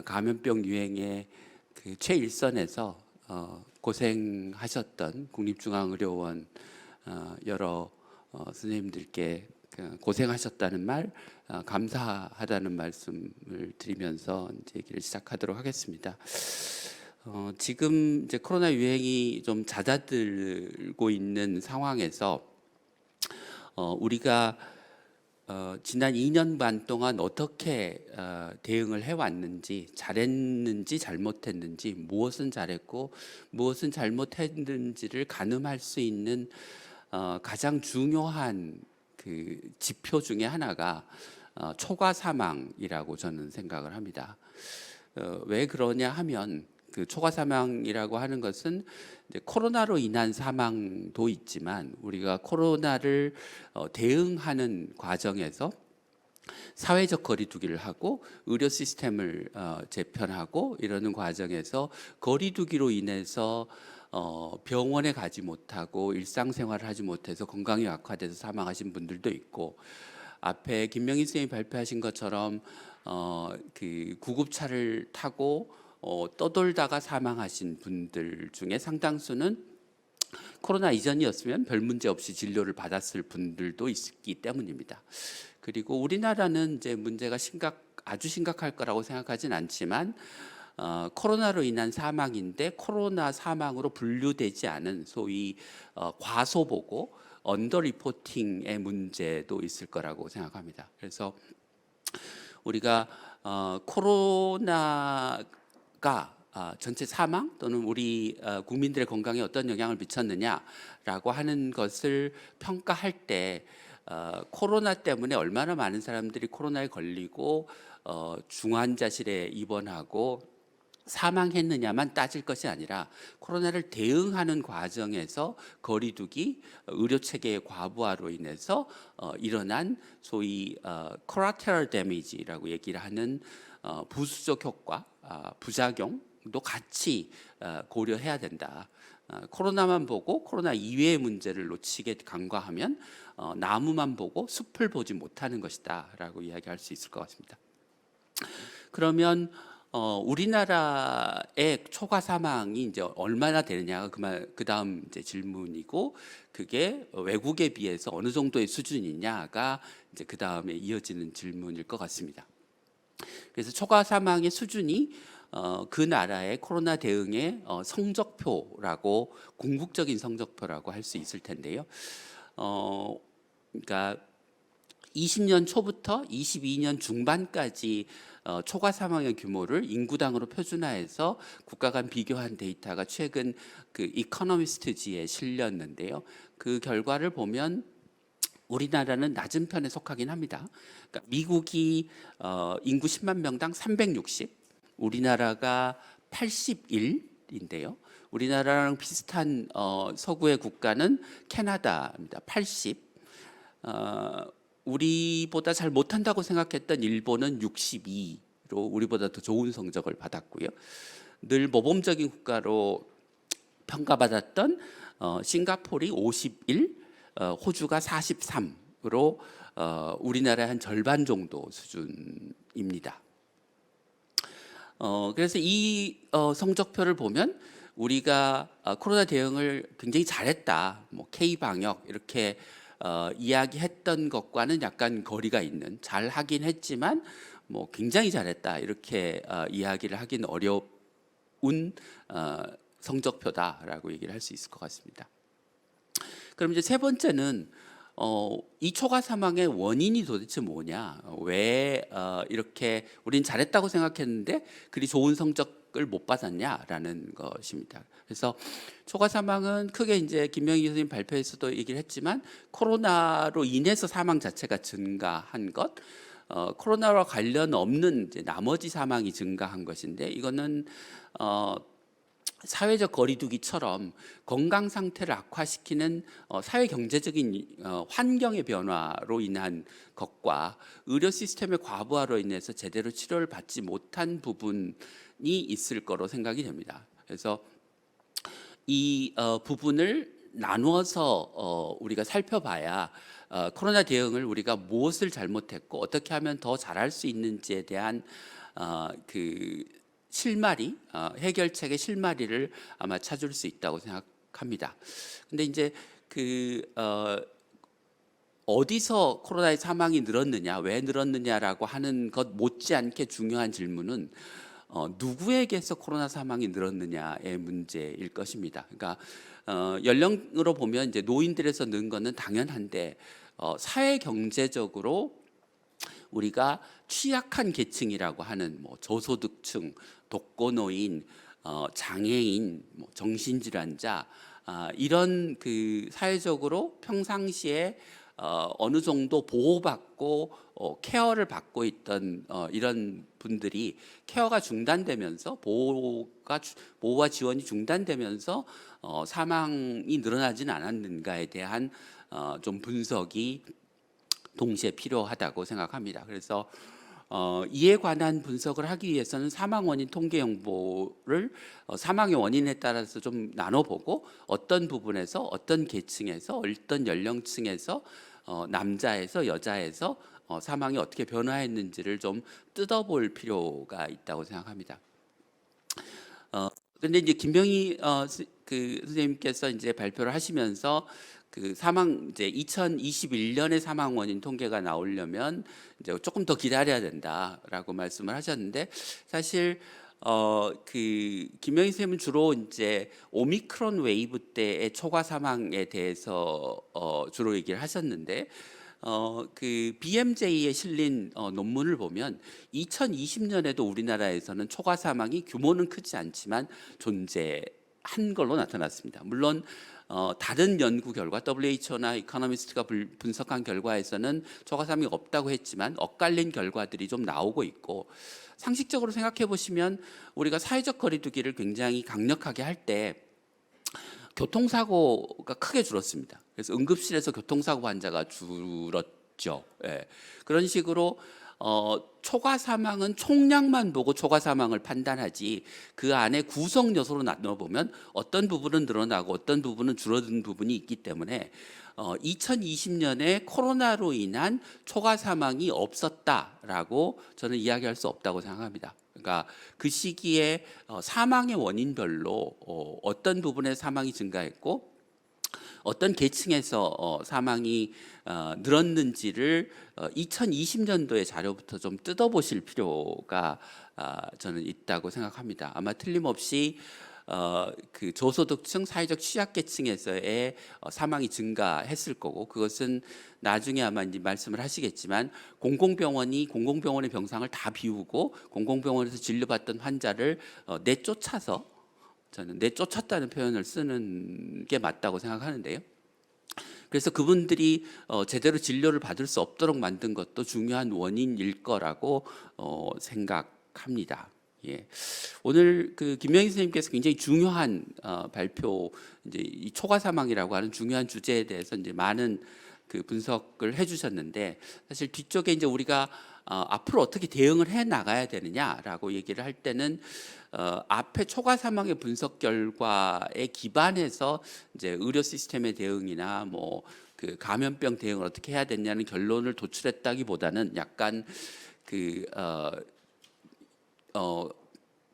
감염병 유행의 그 최일선에서 고생하셨던 국립중앙의료원 여러 선생님들께 고생하셨다는 말, 감사하다는 말씀을 드리면서 이제 얘기를 시작하도록 하겠습니다. 지금 이제 코로나 유행이 좀 잦아들고 있는 상황에서 우리가 지난 2년 반 동안 어떻게 대응을 해왔는지, 잘했는지 잘못했는지, 무엇은 잘했고 무엇은 잘못했는지를 가늠할 수 있는 가장 중요한 그 지표 중에 하나가 초과 사망이라고 저는 생각을 합니다. 왜 그러냐 하면 그 초과 사망이라고 하는 것은 이제 코로나로 인한 사망도 있지만 우리가 코로나를 대응하는 과정에서 사회적 거리두기를 하고 의료 시스템을 재편하고 이러는 과정에서 거리두기로 인해서 병원에 가지 못하고 일상생활을 하지 못해서 건강이 악화돼서 사망하신 분들도 있고, 앞에 김명희 선생님이 발표하신 것처럼 그 구급차를 타고 떠돌다가 사망하신 분들 중에 상당수는 코로나 이전이었으면 별 문제 없이 진료를 받았을 분들도 있기 때문입니다. 그리고 우리나라는 이제 문제가 아주 심각할 거라고 생각하진 않지만 코로나로 인한 사망인데 코로나 사망으로 분류되지 않은 소위 과소보고 언더 리포팅의 문제도 있을 거라고 생각합니다. 그래서 우리가 코로나가 전체 사망 또는 우리 국민들의 건강에 어떤 영향을 미쳤느냐라고 하는 것을 평가할 때 코로나 때문에 얼마나 많은 사람들이 코로나에 걸리고 중환자실에 입원하고 사망했느냐만 따질 것이 아니라 코로나를 대응하는 과정에서 거리두기, 의료 체계의 과부하로 인해서 일어난 소위 collateral damage라고 얘기를 하는 부수적 효과, 부작용도 같이 고려해야 된다. 코로나만 보고 코로나 이외의 문제를 놓치게 간과하면 나무만 보고 숲을 보지 못하는 것이다라고 이야기할 수 있을 것 같습니다. 그러면 우리나라의 초과 사망이 이제 얼마나 되느냐가 그 다음 이제 질문이고, 그게 외국에 비해서 어느 정도의 수준이냐가 이제 그 다음에 이어지는 질문일 것 같습니다. 그래서 초과 사망의 수준이 그 나라의 코로나 대응의 성적표라고, 궁극적인 성적표라고 할 수 있을 텐데요. 그러니까 20년 초부터 22년 중반까지 초과 사망의 규모를 인구당으로 표준화해서 국가 간 비교한 데이터가 최근 그 이코노미스트지에 실렸는데요. 그 결과를 보면 우리나라는 낮은 편에 속하긴 합니다. 그러니까 미국이 인구 10만 명당 360, 우리나라가 81인데요. 우리나라랑 비슷한 서구의 국가는 캐나다입니다. 80. 우리보다 잘 못한다고 생각했던 일본은 62로 우리보다 더 좋은 성적을 받았고요. 늘 모범적인 국가로 평가받았던 싱가포르이 51, 호주가 43으로 우리나라의 한 절반 정도 수준입니다. 그래서 이 성적표를 보면 우리가 코로나 대응을 굉장히 잘했다, 뭐 K 방역 이렇게 이야기했던 것과는 약간 거리가 있는, 잘 하긴 했지만 뭐 굉장히 잘했다 이렇게 이야기를 하긴 어려운 성적표다라고 얘기를 할 수 있을 것 같습니다. 그럼 이제 세 번째는 이 초과 사망의 원인이 도대체 뭐냐? 왜 이렇게 우린 잘했다고 생각했는데 그리 좋은 성적을 못 받았냐라는 것입니다. 그래서 초과 사망은 크게 이제 김명희 선생님 발표에서도 얘기를 했지만 코로나로 인해서 사망 자체가 증가한 것, 코로나와 관련 없는 이제 나머지 사망이 증가한 것인데 이거는 사회적 거리두기처럼 건강 상태를 악화시키는 사회 경제적인 환경의 변화로 인한 것과 의료 시스템의 과부하로 인해서 제대로 치료를 받지 못한 부분이 있을 거로 생각이 됩니다. 그래서 이 부분을 나누어서 우리가 살펴봐야 코로나 대응을 우리가 무엇을 잘못했고 어떻게 하면 더 잘할 수 있는지에 대한 그 실마리, 해결책의 실마리를 아마 찾을 수 있다고 생각합니다. 근데 이제 어디서 코로나의 사망이 늘었느냐, 왜 늘었느냐라고 하는 것 못지않게 중요한 질문은 누구에게서 코로나 사망이 늘었느냐의 문제일 것입니다. 그러니까 연령으로 보면 이제 노인들에서 는 거는 당연한데 사회 경제적으로 우리가 취약한 계층이라고 하는 뭐 저소득층, 독거노인, 장애인, 뭐 정신질환자 이런 그 사회적으로 평상시에 어느 정도 보호받고 케어를 받고 있던 이런 분들이 케어가 중단되면서 보호와 지원이 중단되면서 사망이 늘어나지는 않았는가에 대한 좀 분석이 동시에 필요하다고 생각합니다. 그래서 이에 관한 분석을 하기 위해서는 사망 원인 통계 정보를 사망의 원인에 따라서 좀 나눠보고 어떤 부분에서 어떤 계층에서 어떤 연령층에서 남자에서 여자에서 사망이 어떻게 변화했는지를 좀 뜯어볼 필요가 있다고 생각합니다. 그런데 이제 김병희 그 선생님께서 이제 발표를 하시면서 그 사망 이제 2021년에 사망 원인 통계가 나오려면 이제 조금 더 기다려야 된다라고 말씀을 하셨는데 사실 그 김명희 선생님은 주로 이제 오미크론 웨이브 때의 초과 사망에 대해서 주로 얘기를 하셨는데 그 BMJ에 실린 논문을 보면 2020년에도 우리나라에서는 초과 사망이 규모는 크지 않지만 존재한 걸로 나타났습니다. 물론 다른 연구 결과 WHO나 이코노미스트가 분석한 결과에서는 초과 사망이 없다고 했지만 엇갈린 결과들이 좀 나오고 있고 상식적으로 생각해 보시면 우리가 사회적 거리두기를 굉장히 강력하게 할 때 교통사고가 크게 줄었습니다. 그래서 응급실에서 교통사고 환자가 줄었죠. 예. 그런 식으로 초과 사망은 총량만 보고 초과 사망을 판단하지 그 안에 구성 요소로 나눠보면 어떤 부분은 늘어나고 어떤 부분은 줄어든 부분이 있기 때문에 2020년에 코로나로 인한 초과 사망이 없었다라고 저는 이야기할 수 없다고 생각합니다. 그러니까 그 시기에 사망의 원인별로 어떤 부분에 사망이 증가했고 어떤 계층에서 사망이 늘었는지를 2020년도의 자료부터 좀 뜯어보실 필요가 저는 있다고 생각합니다. 아마 틀림없이 그 저소득층 사회적 취약계층에서의 사망이 증가했을 거고 그것은 나중에 아마 이제 말씀을 하시겠지만 공공병원의 병상을 다 비우고 공공병원에서 진료받던 환자를 내쫓아서 저는 내쫓았다는 표현을 쓰는 게 맞다고 생각하는데요. 그래서 그분들이 제대로 진료를 받을 수 없도록 만든 것도 중요한 원인일 거라고 생각합니다. 예. 오늘 그 김명희 선생님께서 굉장히 중요한 발표 이제 이 초과 사망이라고 하는 중요한 주제에 대해서 이제 많은 그 분석을 해주셨는데 사실 뒤쪽에 이제 우리가 앞으로 어떻게 대응을 해 나가야 되느냐라고 얘기를 할 때는 앞에 초과 사망의 분석 결과에 기반해서 이제 의료 시스템의 대응이나 뭐 그 감염병 대응을 어떻게 해야 되냐는 결론을 도출했다기보다는 약간 그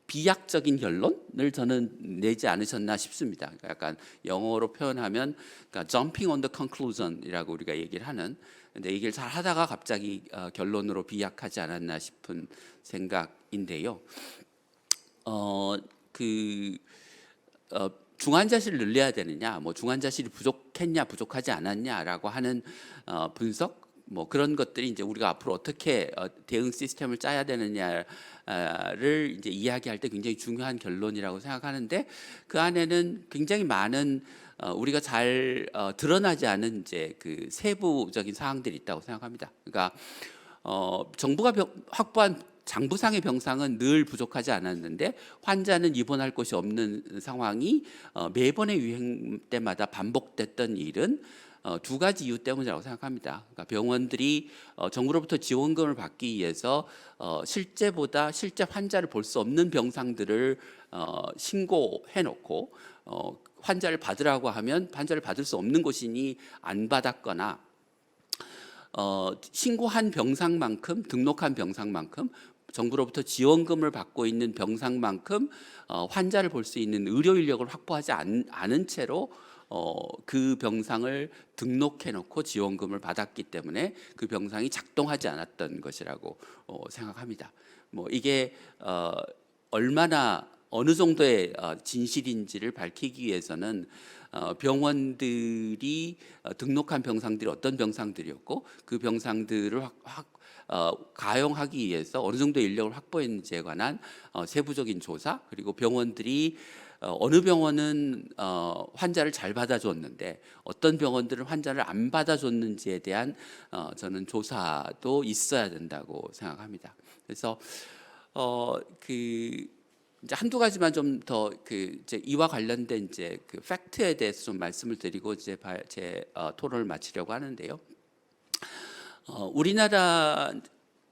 비약적인 결론을 저는 내지 않으셨나 싶습니다. 그러니까 약간 영어로 표현하면 그러니까 jumping on the conclusion이라고 우리가 얘기를 하는. 근데 얘기를 잘 하다가 갑자기 결론으로 비약하지 않았나 싶은 생각인데요. 중환자실을 늘려야 되느냐, 뭐 중환자실이 부족해 부족했냐 부족하지 않았냐라고 하는 분석 뭐 그런 것들이 이제 우리가 앞으로 어떻게 대응 시스템을 짜야 되느냐를 이제 이야기할 때 굉장히 중요한 결론이라고 생각하는데 그 안에는 굉장히 많은 우리가 잘 드러나지 않은 이제 그 세부적인 사항들이 있다고 생각합니다. 그러니까 정부가 확보한 장부상의 병상은 늘 부족하지 않았는데 환자는 입원할 곳이 없는 상황이 매번의 유행 때마다 반복됐던 일은 두 가지 이유 때문이라고 생각합니다. 그러니까 병원들이 정부로부터 지원금을 받기 위해서 실제 환자를 볼 수 없는 병상들을 신고해 놓고 환자를 받으라고 하면 환자를 받을 수 없는 곳이니 안 받았거나 신고한 병상만큼 등록한 병상만큼 정부로부터 지원금을 받고 있는 병상만큼 환자를 볼 수 있는 의료 인력을 확보하지 않은 채로 그 병상을 등록해 놓고 지원금을 받았기 때문에 그 병상이 작동하지 않았던 것이라고 생각합니다. 뭐 이게 얼마나 어느 정도의 진실인지를 밝히기 위해서는 병원들이 등록한 병상들이 어떤 병상들이었고 그 병상들을 가용하기 위해서 어느 정도 인력을 확보했는지에 관한 세부적인 조사, 그리고 병원들이 어느 병원은 환자를 잘 받아줬는데 어떤 병원들은 환자를 안 받아줬는지에 대한 저는 조사도 있어야 된다고 생각합니다. 그래서 이제 한두 가지만 좀 더 이제 이와 관련된 이제 그 팩트에 대해서 좀 말씀을 드리고 이제 제 토론을 마치려고 하는데요.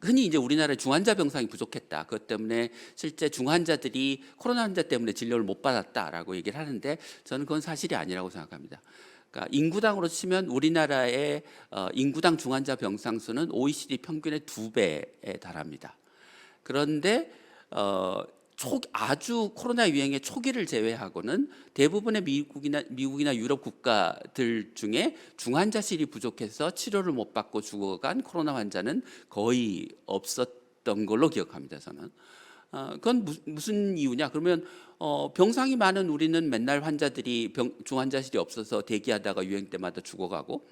흔히 이제 우리나라에 중환자 병상이 부족했다. 그것 때문에 실제 중환자들이 코로나 환자 때문에 진료를 못 받았다라고 얘기를 하는데 저는 그건 사실이 아니라고 생각합니다. 그러니까 인구당으로 치면 우리나라의 인구당 중환자 병상 수는 OECD 평균의 2배에 달합니다. 그런데 아주 코로나 유행의 초기를 제외하고는 대부분의 미국이나 유럽 국가들 중에 중환자실이 부족해서 치료를 못 받고 죽어간 코로나 환자는 거의 없었던 걸로 기억합니다. 저는 그건 무슨 이유냐? 그러면 병상이 많은 우리는 맨날 환자들이 중환자실이 없어서 대기하다가 유행 때마다 죽어가고,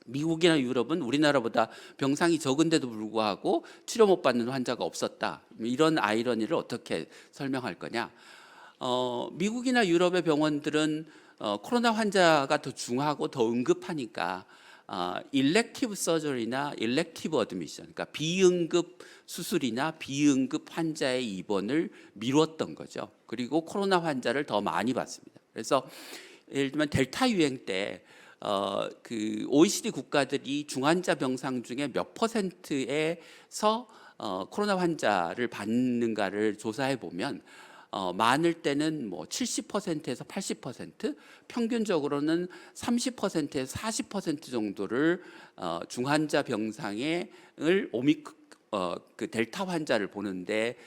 미국이나 유럽은 우리나라보다 병상이 적은데도 불구하고 치료 못 받는 환자가 없었다. 이런 아이러니를 어떻게 설명할 거냐? 미국이나 유럽의 병원들은 코로나 환자가 더 중하고 더 응급하니까 일렉티브 서저리나 일렉티브 어드미션, 그러니까 비응급 수술이나 비응급 환자의 입원을 미뤘던 거죠. 그리고 코로나 환자를 더 많이 봤습니다. 그래서 예를 들면 델타 유행 때 그 OECD 국가들이 중환자 병상 중에 몇 %에서 코로나 환자를 받는가를 조사해 보면 많을 때는 뭐 70%에서 80%, 평균적으로는 30%에서 40% 정도를 중환자 병상을 그 델타 환자를 보는데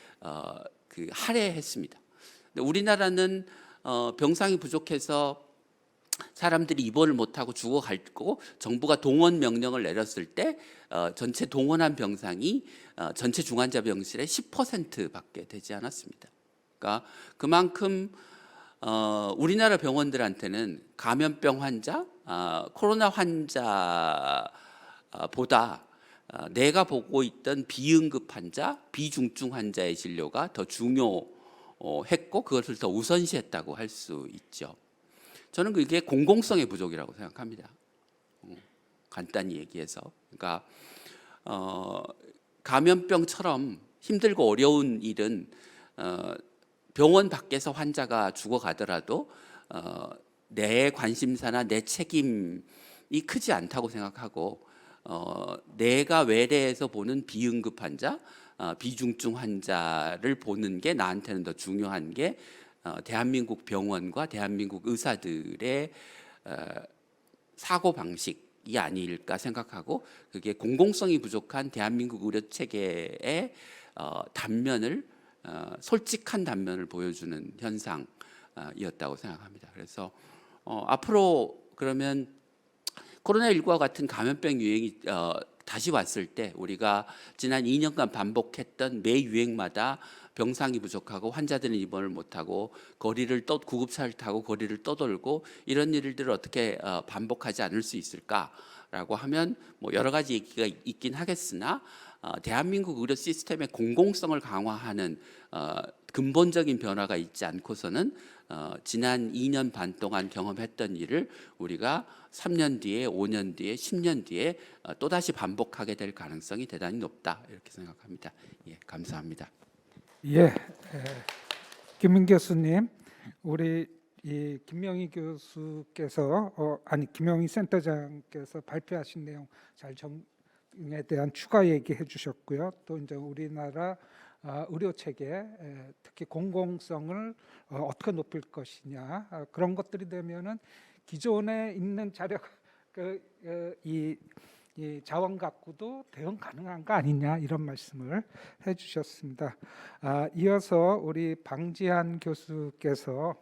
그 할애했습니다. 근데 우리나라는 병상이 부족해서 사람들이 입원을 못하고 죽어갔고 정부가 동원 명령을 내렸을 때 전체 동원한 병상이 전체 중환자 병실의 10%밖에 되지 않았습니다. 그러니까 그만큼 우리나라 병원들한테는 감염병 환자, 코로나 환자보다 내가 보고 있던 비응급 환자, 비중증 환자의 진료가 더 중요했고 그것을 더 우선시했다고 할 수 있죠. 저는 그게 공공성의 부족이라고 생각합니다. 간단히 얘기해서, 그러니까 감염병처럼 힘들고 어려운 일은 병원 밖에서 환자가 죽어가더라도 내 관심사나 내 책임이 크지 않다고 생각하고 내가 외래에서 보는 비응급 환자, 비중증 환자를 보는 게 나한테는 더 중요한 게 대한민국 병원과 대한민국 의사들의 사고 방식이 아닐까 생각하고, 그게 공공성이 부족한 대한민국 의료 체계의 단면을 솔직한 단면을 보여주는 현상이었다고 생각합니다. 그래서 앞으로 그러면 코로나19와 같은 감염병 유행이 다시 왔을 때 우리가 지난 2년간 반복했던 매 유행마다 병상이 부족하고 환자들은 입원을 못하고 구급차를 타고 거리를 떠돌고 이런 일들을 어떻게 반복하지 않을 수 있을까라고 하면 뭐 여러 가지 얘기가 있긴 하겠으나 대한민국 의료 시스템의 공공성을 강화하는 근본적인 변화가 있지 않고서는 지난 2년 반 동안 경험했던 일을 우리가 3년 뒤에, 5년 뒤에, 10년 뒤에 또다시 반복하게 될 가능성이 대단히 높다 이렇게 생각합니다. 예, 감사합니다. 예, 김민 교수님, 우리 이 김명희 교수께서 김명희 센터장께서 발표하신 내용 잘 정에 대한 추가 얘기해 주셨고요. 또 이제 우리나라 의료 체계, 특히 공공성을 어떻게 높일 것이냐 그런 것들이 되면은 기존에 있는 자력 이 자원 갖고도 대응 가능한 거 아니냐 이런 말씀을 해주셨습니다. 이어서 우리 방지한 교수께서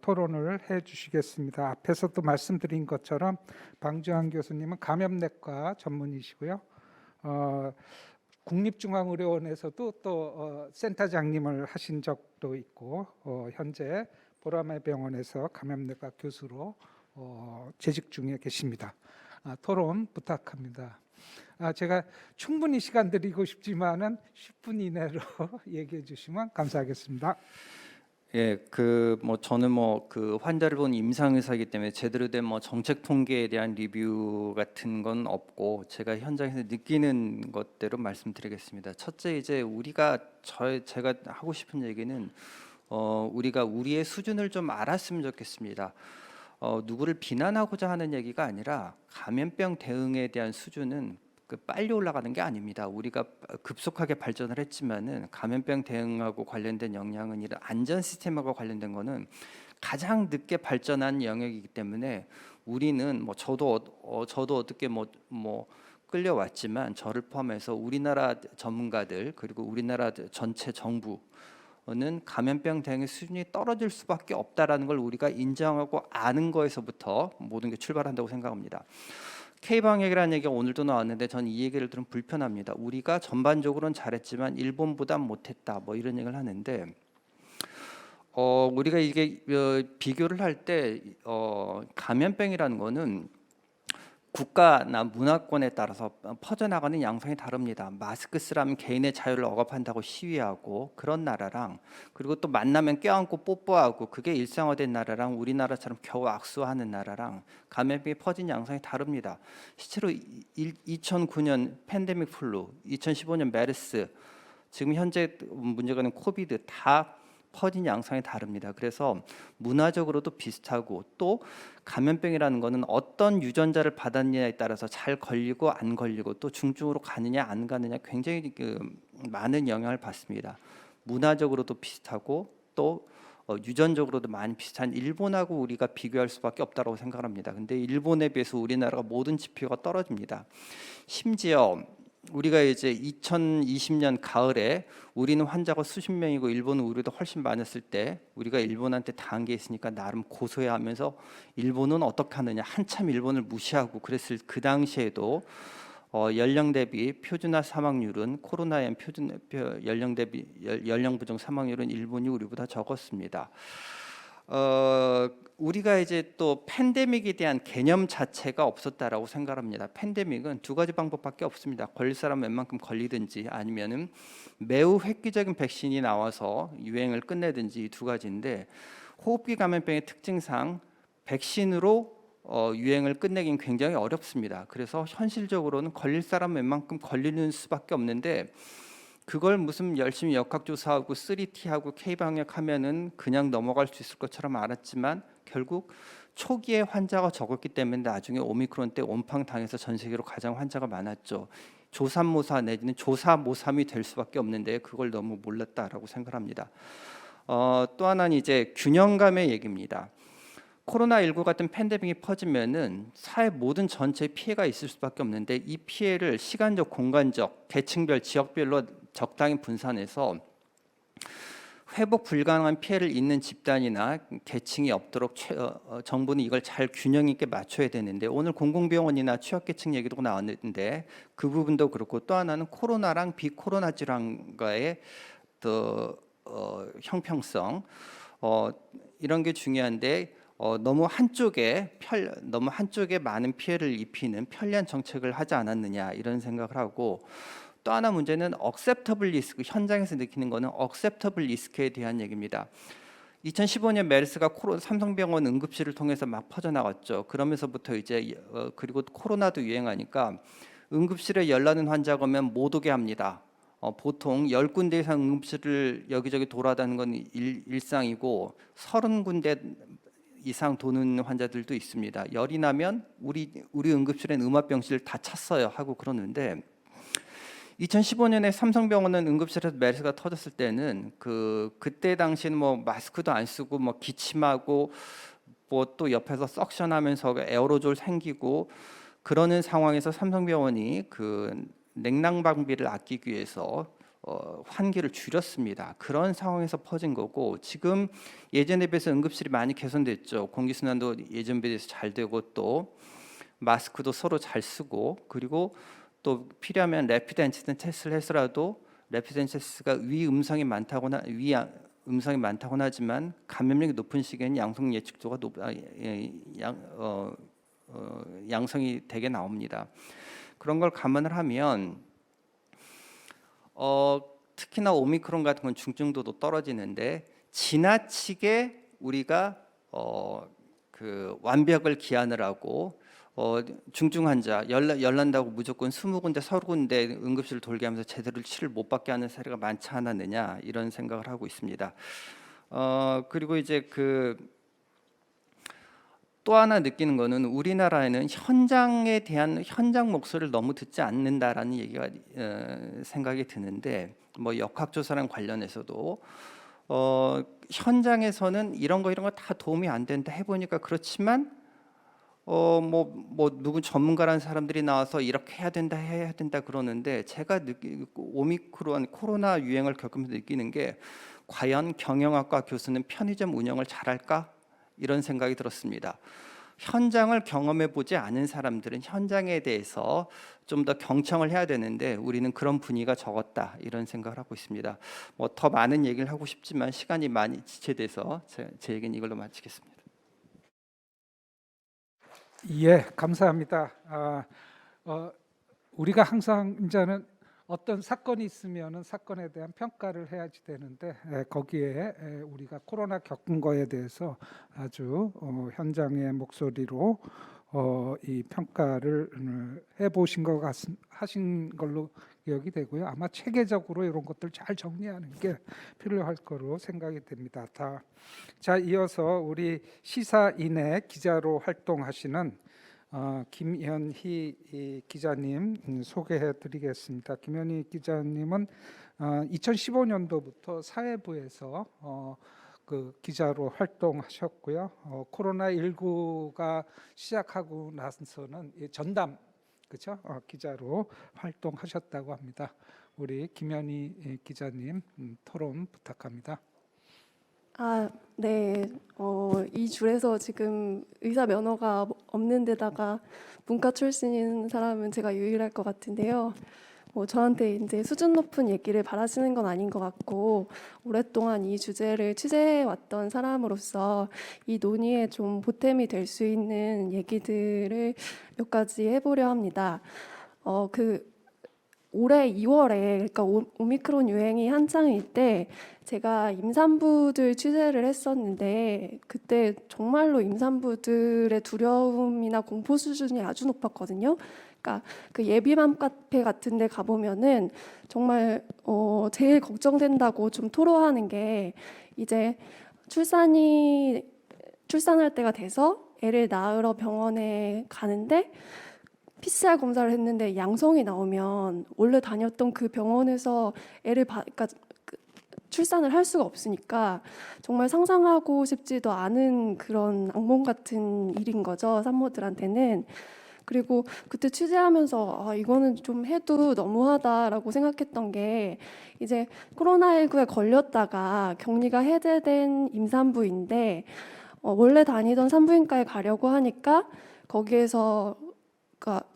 토론을 해주시겠습니다. 앞에서도 말씀드린 것처럼 방지한 교수님은 감염내과 전문이시고요. 국립중앙의료원에서도 또 센터장님을 하신 적도 있고 현재 보라매 병원에서 감염내과 교수로 재직 중에 계십니다. 토론 부탁합니다. 제가 충분히 시간 드리고 싶지만은 10분 이내로 얘기해 주시면 감사하겠습니다. 예, 저는 그 환자를 본 임상의사이기 때문에 제대로 된 정책 통계에 대한 리뷰 같은 건 없고 제가 현장에서 느끼는 것대로 말씀드리겠습니다. 첫째, 이제 제가 하고 싶은 얘기는 우리가 우리의 수준을 좀 알았으면 좋겠습니다. 누구를 비난하고자 하는 얘기가 아니라 감염병 대응에 대한 수준은 빨리 올라가는 게 아닙니다. 우리가 급속하게 발전을 했지만은 감염병 대응하고 관련된 역량은 이런 안전 시스템하고 관련된 거는 가장 늦게 발전한 영역이기 때문에 우리는 저도 어떻게 끌려왔지만 저를 포함해서 우리나라 전문가들 그리고 우리나라 전체 정부는 감염병 대응의 수준이 떨어질 수밖에 없다라는 걸 우리가 인정하고 아는 거에서부터 모든 게 출발한다고 생각합니다. K방역이라는 얘기가 오늘도 나왔는데 전 이 얘기를 들으면 불편합니다. 우리가 전반적으로는 잘했지만 일본보단 못했다 이런 얘기를 하는데 우리가 이게 비교를 할 때 감염병이라는 거는 국가나 문화권에 따라서 퍼져나가는 양상이 다릅니다. 마스크 쓰라면 개인의 자유를 억압한다고 시위하고 그런 나라랑 그리고 또 만나면 껴안고 뽀뽀하고 그게 일상화된 나라랑 우리나라처럼 겨우 악수하는 나라랑 감염병이 퍼진 양상이 다릅니다. 실제로 2009년 팬데믹 플루, 2015년 메르스, 지금 현재 문제가 있는 코비드 다 퍼진 양상이 다릅니다. 그래서 문화적으로도 비슷하고 또 감염병이라는 거는 어떤 유전자를 받았느냐에 따라서 잘 걸리고 안 걸리고 또 중증으로 가느냐 안 가느냐 굉장히 많은 영향을 받습니다. 문화적으로도 비슷하고 또 유전적으로도 많이 비슷한 일본하고 우리가 비교할 수밖에 없다고 생각합니다. 근데 일본에 비해서 우리나라가 모든 지표가 떨어집니다. 심지어 우리가 이제 2020년 가을에 우리는 환자가 수십 명이고 일본은 우리도 훨씬 많았을 때 우리가 일본한테 당한 게 있으니까 나름 고소해하면서 일본은 어떻게 하느냐 한참 일본을 무시하고 그랬을 그 당시에도 연령 대비 표준화 사망률은 코로나에 연령 대비 연령 부정 사망률은 일본이 우리보다 적었습니다. 우리가 이제 또 팬데믹에 대한 개념 자체가 없었다라고 생각합니다. 팬데믹은 두 가지 방법밖에 없습니다. 걸릴 사람 웬만큼 걸리든지 아니면은 매우 획기적인 백신이 나와서 유행을 끝내든지 이 두 가지인데 호흡기 감염병의 특징상 백신으로 유행을 끝내긴 굉장히 어렵습니다. 그래서 현실적으로는 걸릴 사람 웬만큼 걸리는 수밖에 없는데 그걸 무슨 열심히 역학조사하고 3T하고 K방역하면은 그냥 넘어갈 수 있을 것처럼 알았지만 결국 초기에 환자가 적었기 때문에 나중에 오미크론 때 온팡당해서 전 세계로 가장 환자가 많았죠. 조삼모사 내지는 조사모삼이 될 수밖에 없는데 그걸 너무 몰랐다라고 생각합니다. 또 하나는 이제 균형감의 얘기입니다. 코로나19 같은 팬데믹이 퍼지면은 사회 모든 전체에 피해가 있을 수밖에 없는데 이 피해를 시간적, 공간적, 계층별, 지역별로 적당히 분산해서 회복 불가능한 피해를 입는 집단이나 계층이 없도록 정부는 이걸 잘 균형 있게 맞춰야 되는데 오늘 공공병원이나 취약계층 얘기도 나왔는데 그 부분도 그렇고 또 하나는 코로나랑 비코로나 질환과의 또 형평성 이런 게 중요한데 너무 한쪽에 많은 피해를 입히는 편리한 정책을 하지 않았느냐 이런 생각을 하고 또 하나 문제는 acceptable risk 현장에서 느끼는 거는 acceptable risk에 대한 얘기입니다. 2015년 메르스가 삼성병원 응급실을 통해서 막 퍼져나갔죠. 그러면서부터 이제 그리고 코로나도 유행하니까 응급실에 열나는 환자가 오면 못 오게 합니다. 보통 10군데 이상 응급실을 여기저기 돌아다니는 건 일상이고 30군데 이상 도는 환자들도 있습니다. 열이 나면 우리 응급실엔 음압병실 다 찼어요 하고 그러는데 2015년에 삼성병원은 응급실에서 메르스가 터졌을 때는 그때 당시는 뭐 마스크도 안 쓰고 뭐 기침하고 뭐 또 옆에서 석션하면서 에어로졸 생기고 그러는 상황에서 삼성병원이 그 냉난 방비를 아끼기 위해서 환기를 줄였습니다. 그런 상황에서 퍼진 거고 지금 예전에 비해서 응급실이 많이 개선됐죠. 공기순환도 예전에 비해서 잘 되고 또 마스크도 서로 잘 쓰고 그리고 또 필요하면 래피드 엔티젠 테스트를 해서라도 래피드 엔티젠 테스트가 위 음성이 많다거나 하지만 감염력이 높은 시기에는 양성 예측도가 양성이 되게 나옵니다. 그런 걸 감안을 하면 특히나 오미크론 같은 건 중증도도 떨어지는데 지나치게 우리가 그 완벽을 기한을 하고 중증 환자 열난다고 무조건 20군데 30군데 응급실을 돌게 하면서 제대로 치료를 못 받게 하는 사례가 많지 않았느냐 이런 생각을 하고 있습니다. 그리고 이제 또 하나 느끼는 거는 우리나라에는 현장에 대한 현장 목소리를 너무 듣지 않는다라는 얘기가 생각이 드는데 뭐 역학조사랑 관련해서도 현장에서는 이런 거 다 도움이 안 된다 해보니까 그렇지만 누구 전문가라는 사람들이 나와서 이렇게 해야 된다 그러는데 제가 오미크론 코로나 유행을 겪으면서 느끼는 게 과연 경영학과 교수는 편의점 운영을 잘할까? 이런 생각이 들었습니다. 현장을 경험해 보지 않은 사람들은 현장에 대해서 좀 더 경청을 해야 되는데 우리는 그런 분위기가 적었다 이런 생각을 하고 있습니다. 뭐 더 많은 얘기를 하고 싶지만 시간이 많이 지체돼서 제 얘기는 이걸로 마치겠습니다. 예, 감사합니다. 우리가 항상 이제는 어떤 사건이 있으면은 사건에 대한 평가를 해야지 되는데 거기에 우리가 코로나 겪은 거에 대해서 아주 현장의 목소리로 이 평가를 해보신 것 하신 걸로 기억이 되고요. 아마 체계적으로 이런 것들 잘 정리하는 게 필요할 거로 생각이 됩니다. 자, 이어서 우리 시사인의 기자로 활동하시는 김현희 기자님 소개해드리겠습니다. 김현희 기자님은 2015년도부터 사회부에서 그 기자로 활동하셨고요. 코로나19가 시작하고 나서는 전담 그렇죠? 기자로 활동하셨다고 합니다. 우리 김현희 기자님 토론 부탁합니다. 네. 이 줄에서 지금 의사 면허가 없는 데다가 문과 출신인 사람은 제가 유일할 것 같은데요. 저한테 이제 수준 높은 얘기를 바라시는 건 아닌 것 같고 오랫동안 이 주제를 취재해 왔던 사람으로서 이 논의에 좀 보탬이 될 수 있는 얘기들을 몇 가지 해보려 합니다. 올해 2월에 그러니까 오미크론 유행이 한창일 때 제가 임산부들 취재를 했었는데 그때 정말로 임산부들의 두려움이나 공포 수준이 아주 높았거든요. 그러니까 그 예비맘 카페 같은 데 가보면은 정말 제일 걱정된다고 좀 토로하는 게 이제 출산할 때가 돼서 애를 낳으러 병원에 가는데 PCR 검사를 했는데 양성이 나오면 원래 다녔던 그 병원에서 그러니까 출산을 할 수가 없으니까 정말 상상하고 싶지도 않은 그런 악몽 같은 일인 거죠, 산모들한테는. 그리고 그때 취재하면서 이거는 좀 해도 너무하다라고 생각했던 게 이제 코로나19에 걸렸다가 격리가 해제된 임산부인데 원래 다니던 산부인과에 가려고 하니까 거기에서 그러니까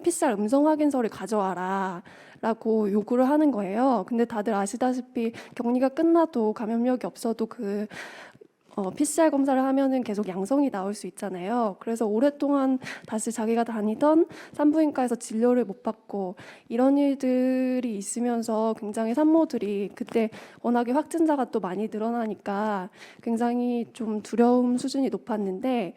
PCR 음성 확인서를 가져와라. 라고 요구를 하는 거예요. 근데 다들 아시다시피 격리가 끝나도 감염력이 없어도 PCR 검사를 하면은 계속 양성이 나올 수 있잖아요. 그래서 오랫동안 다시 자기가 다니던 산부인과에서 진료를 못 받고 이런 일들이 있으면서 굉장히 산모들이 그때 워낙에 확진자가 또 많이 늘어나니까 굉장히 좀 두려움 수준이 높았는데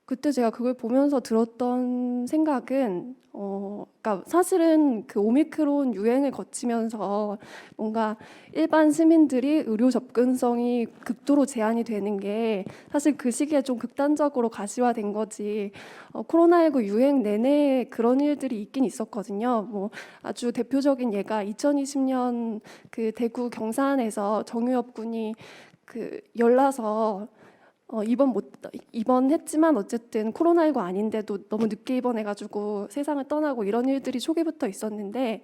그때 제가 그걸 보면서 들었던 생각은 그러니까 사실은 그 오미크론 유행을 거치면서 뭔가 일반 시민들이 의료 접근성이 극도로 제한이 되는 게 사실 그 시기에 좀 극단적으로 가시화된 거지. 코로나19 유행 내내 그런 일들이 있긴 있었거든요. 뭐 아주 대표적인 예가 2020년 그 대구 경산에서 정유엽 군이 그 열나서 입원했지만 어쨌든 코로나19 아닌데도 너무 늦게 입원해가지고 세상을 떠나고 이런 일들이 초기부터 있었는데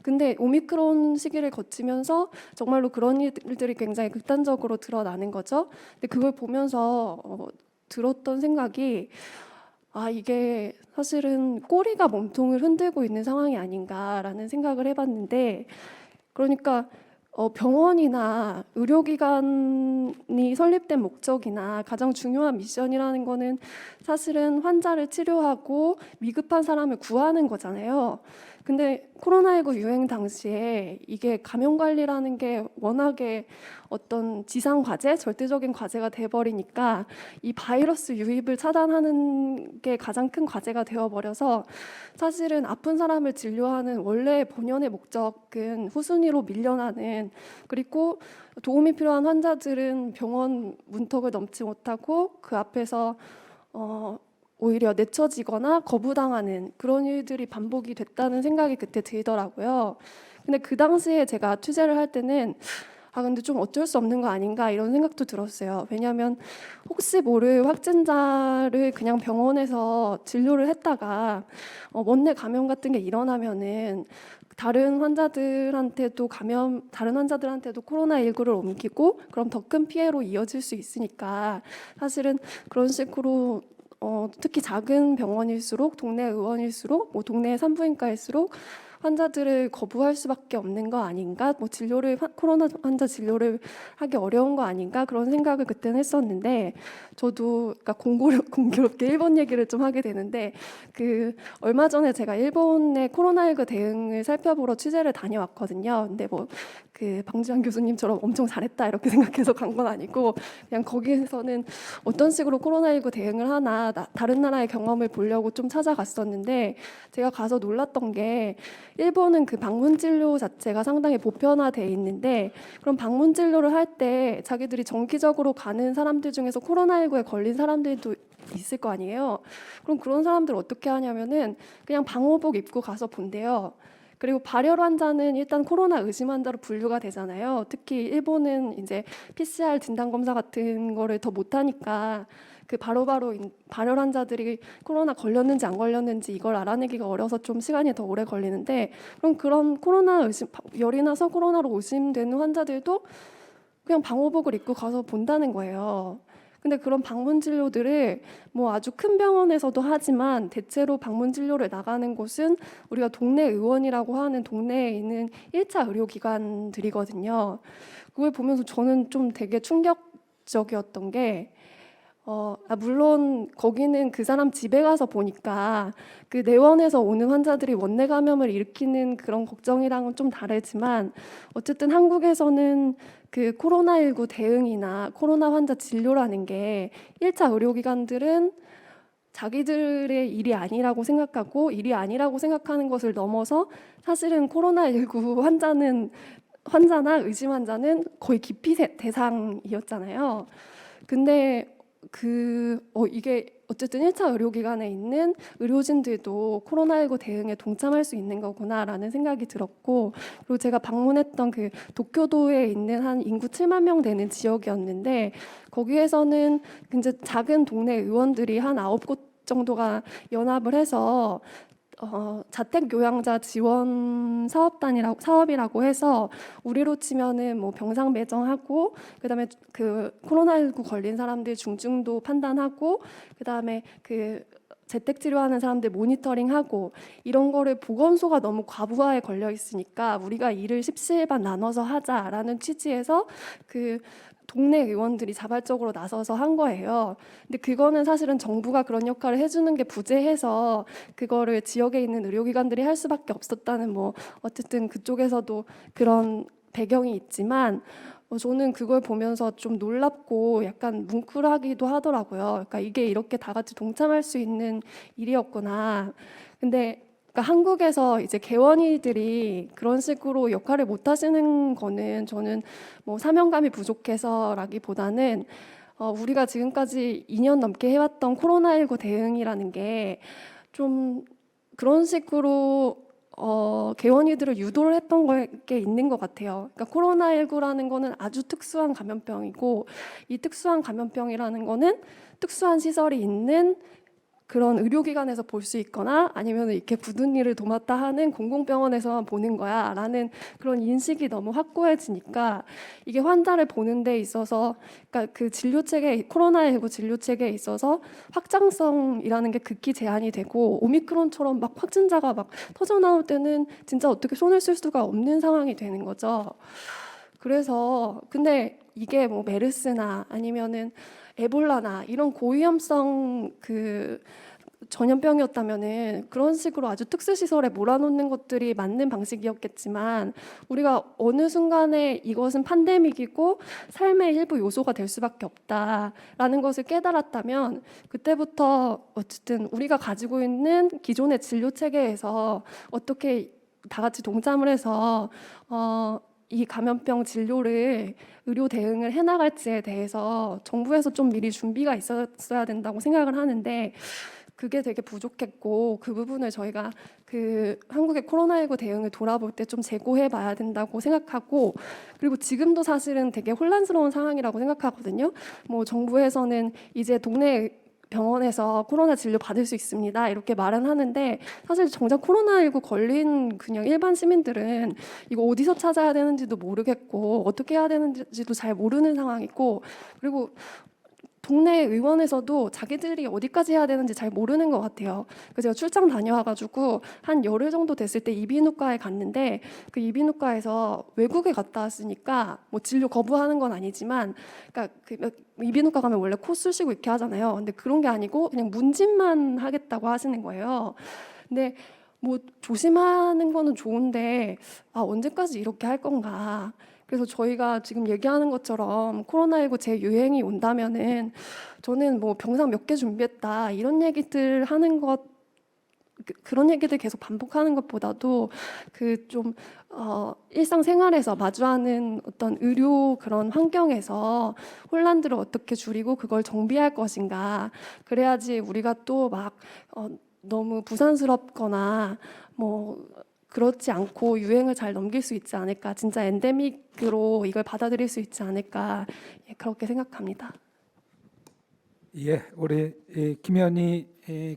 근데 오미크론 시기를 거치면서 정말로 그런 일들이 굉장히 극단적으로 드러나는 거죠. 근데 그걸 보면서 들었던 생각이 이게 사실은 꼬리가 몸통을 흔들고 있는 상황이 아닌가라는 생각을 해봤는데 그러니까 병원이나 의료기관이 설립된 목적이나 가장 중요한 미션이라는 거는 사실은 환자를 치료하고 미급한 사람을 구하는 거잖아요. 근데 코로나19 유행 당시에 이게 감염 관리라는 게 워낙에 어떤 지상 과제, 절대적인 과제가 돼버리니까 이 바이러스 유입을 차단하는 게 가장 큰 과제가 되어버려서 사실은 아픈 사람을 진료하는 원래 본연의 목적은 후순위로 밀려나는 그리고 도움이 필요한 환자들은 병원 문턱을 넘지 못하고 그 앞에서 오히려 내쳐지거나 거부당하는 그런 일들이 반복이 됐다는 생각이 그때 들더라고요. 근데 그 당시에 제가 취재를 할 때는 근데 좀 어쩔 수 없는 거 아닌가 이런 생각도 들었어요. 왜냐하면 혹시 모를 확진자를 그냥 병원에서 진료를 했다가 원내 감염 같은 게 일어나면은 다른 환자들한테도 코로나19를 옮기고 그럼 더 큰 피해로 이어질 수 있으니까 사실은 그런 식으로 특히 작은 병원일수록 동네 의원일수록 뭐 동네 산부인과일수록 환자들을 거부할 수밖에 없는 거 아닌가? 뭐 코로나 환자 진료를 하기 어려운 거 아닌가? 그런 생각을 그때는 했었는데 저도 그러니까 공교롭게 일본 얘기를 좀 하게 되는데 그 얼마 전에 제가 일본의 코로나19 대응을 살펴보러 취재를 다녀왔거든요. 근데 뭐 그 방지환 교수님처럼 엄청 잘했다 이렇게 생각해서 간 건 아니고 그냥 거기에서는 어떤 식으로 코로나19 대응을 하나 다른 나라의 경험을 보려고 좀 찾아갔었는데 제가 가서 놀랐던 게 일본은 그 방문 진료 자체가 상당히 보편화돼 있는데 그럼 방문 진료를 할 때 자기들이 정기적으로 가는 사람들 중에서 코로나19에 걸린 사람들도 있을 거 아니에요. 그럼 그런 사람들 어떻게 하냐면은 그냥 방호복 입고 가서 본대요. 그리고 발열 환자는 일단 코로나 의심 환자로 분류가 되잖아요. 특히 일본은 이제 PCR 진단 검사 같은 거를 더 못하니까 그 바로바로 발열 환자들이 코로나 걸렸는지 안 걸렸는지 이걸 알아내기가 어려서 좀 시간이 더 오래 걸리는데 그럼 그런 코로나 의심 열이 나서 코로나로 의심되는 환자들도 그냥 방호복을 입고 가서 본다는 거예요. 근데 그런 방문 진료들을 뭐 아주 큰 병원에서도 하지만 대체로 방문 진료를 나가는 곳은 우리가 동네 의원이라고 하는 동네에 있는 1차 의료기관들이거든요. 그걸 보면서 저는 좀 되게 충격적이었던 게 물론 거기는 그 사람 집에 가서 보니까 그 내원에서 오는 환자들이 원내 감염을 일으키는 그런 걱정이랑은 좀 다르지만 어쨌든 한국에서는 그 코로나19 대응이나 코로나 환자 진료라는 게 1차 의료기관들은 자기들의 일이 아니라고 생각하는 것을 넘어서 사실은 코로나19 환자나 의심 환자는 거의 기피 대상이었잖아요. 근데 이게 어쨌든 1차 의료기관에 있는 의료진들도 코로나19 대응에 동참할 수 있는 거구나라는 생각이 들었고 그리고 제가 방문했던 그 도쿄도에 있는 한 인구 7만 명 되는 지역이었는데 거기에서는 이제 작은 동네 의원들이 한 9곳 정도가 연합을 해서 자택 교양자 지원 사업이라고 해서 우리로 치면은 뭐 병상 배정하고 그다음에 그 코로나19 걸린 사람들 중증도 판단하고 그다음에 그 재택 치료하는 사람들 모니터링하고 이런 거를 보건소가 너무 과부하에 걸려 있으니까 우리가 일을 십시일반 나눠서 하자라는 취지에서 그 동네 의원들이 자발적으로 나서서 한 거예요. 근데 그거는 사실은 정부가 그런 역할을 해주는 게 부재해서 그거를 지역에 있는 의료기관들이 할 수밖에 없었다는 뭐 어쨌든 그쪽에서도 그런 배경이 있지만 저는 그걸 보면서 좀 놀랍고 약간 뭉클하기도 하더라고요. 그러니까 이게 이렇게 다 같이 동참할 수 있는 일이었구나. 근데 그러니까 한국에서 이제 개원이들이 그런 식으로 역할을 못 하시는 거는 저는 뭐 사명감이 부족해서라기보다는 우리가 지금까지 2년 넘게 해왔던 코로나19 대응이라는 게 좀 그런 식으로 개원이들을 유도를 했던 게 있는 것 같아요. 그러니까 코로나19라는 거는 아주 특수한 감염병이고 이 특수한 감염병이라는 거는 특수한 시설이 있는 그런 의료기관에서 볼 수 있거나 아니면 이렇게 굳은 일을 도맡아 하는 공공병원에서만 보는 거야 라는 그런 인식이 너무 확고해지니까 이게 환자를 보는 데 있어서 그러니까 그 진료체계 코로나19 진료체계에 있어서 확장성이라는 게 극히 제한이 되고 오미크론처럼 막 확진자가 막 터져 나올 때는 진짜 어떻게 손을 쓸 수가 없는 상황이 되는 거죠. 그래서 근데 이게 뭐 메르스나 아니면은 에볼라나 이런 고위험성 그 전염병이었다면은 그런 식으로 아주 특수시설에 몰아놓는 것들이 맞는 방식이었겠지만 우리가 어느 순간에 이것은 팬데믹이고 삶의 일부 요소가 될 수밖에 없다라는 것을 깨달았다면 그때부터 어쨌든 우리가 가지고 있는 기존의 진료 체계에서 어떻게 다 같이 동참을 해서 이 감염병 진료를 의료 대응을 해나갈지에 대해서 정부에서 좀 미리 준비가 있었어야 된다고 생각을 하는데 그게 되게 부족했고 그 부분을 저희가 그 한국의 코로나19 대응을 돌아볼 때 좀 재고해 봐야 된다고 생각하고 그리고 지금도 사실은 되게 혼란스러운 상황이라고 생각하거든요. 뭐 정부에서는 이제 동네 병원에서 코로나 진료 받을 수 있습니다. 이렇게 말은 하는데 사실 정작 코로나19 걸린 그냥 일반 시민들은 이거 어디서 찾아야 되는지도 모르겠고 어떻게 해야 되는지도 잘 모르는 상황이고 그리고 동네 의원에서도 자기들이 어디까지 해야 되는지 잘 모르는 것 같아요. 그래서 제가 출장 다녀와가지고 한 열흘 정도 됐을 때 이비인후과에 갔는데 그 이비인후과에서 외국에 갔다 왔으니까 뭐 진료 거부하는 건 아니지만, 그러니까 그 이비인후과 가면 원래 코 쑤시고 이렇게 하잖아요. 근데 그런 게 아니고 그냥 문진만 하겠다고 하시는 거예요. 근데 뭐 조심하는 거는 좋은데 언제까지 이렇게 할 건가? 그래서 저희가 지금 얘기하는 것처럼 코로나19 재유행이 온다면은 저는 뭐 병상 몇 개 준비했다 이런 얘기들 하는 것 그런 얘기들 계속 반복하는 것보다도 그 좀 일상생활에서 마주하는 어떤 의료 그런 환경에서 혼란들을 어떻게 줄이고 그걸 정비할 것인가 그래야지 우리가 또 막 너무 부산스럽거나 뭐 그렇지 않고 유행을 잘 넘길 수 있지 않을까 진짜 엔데믹으로 이걸 받아들일 수 있지 않을까 그렇게 생각합니다. 예, 우리 김현희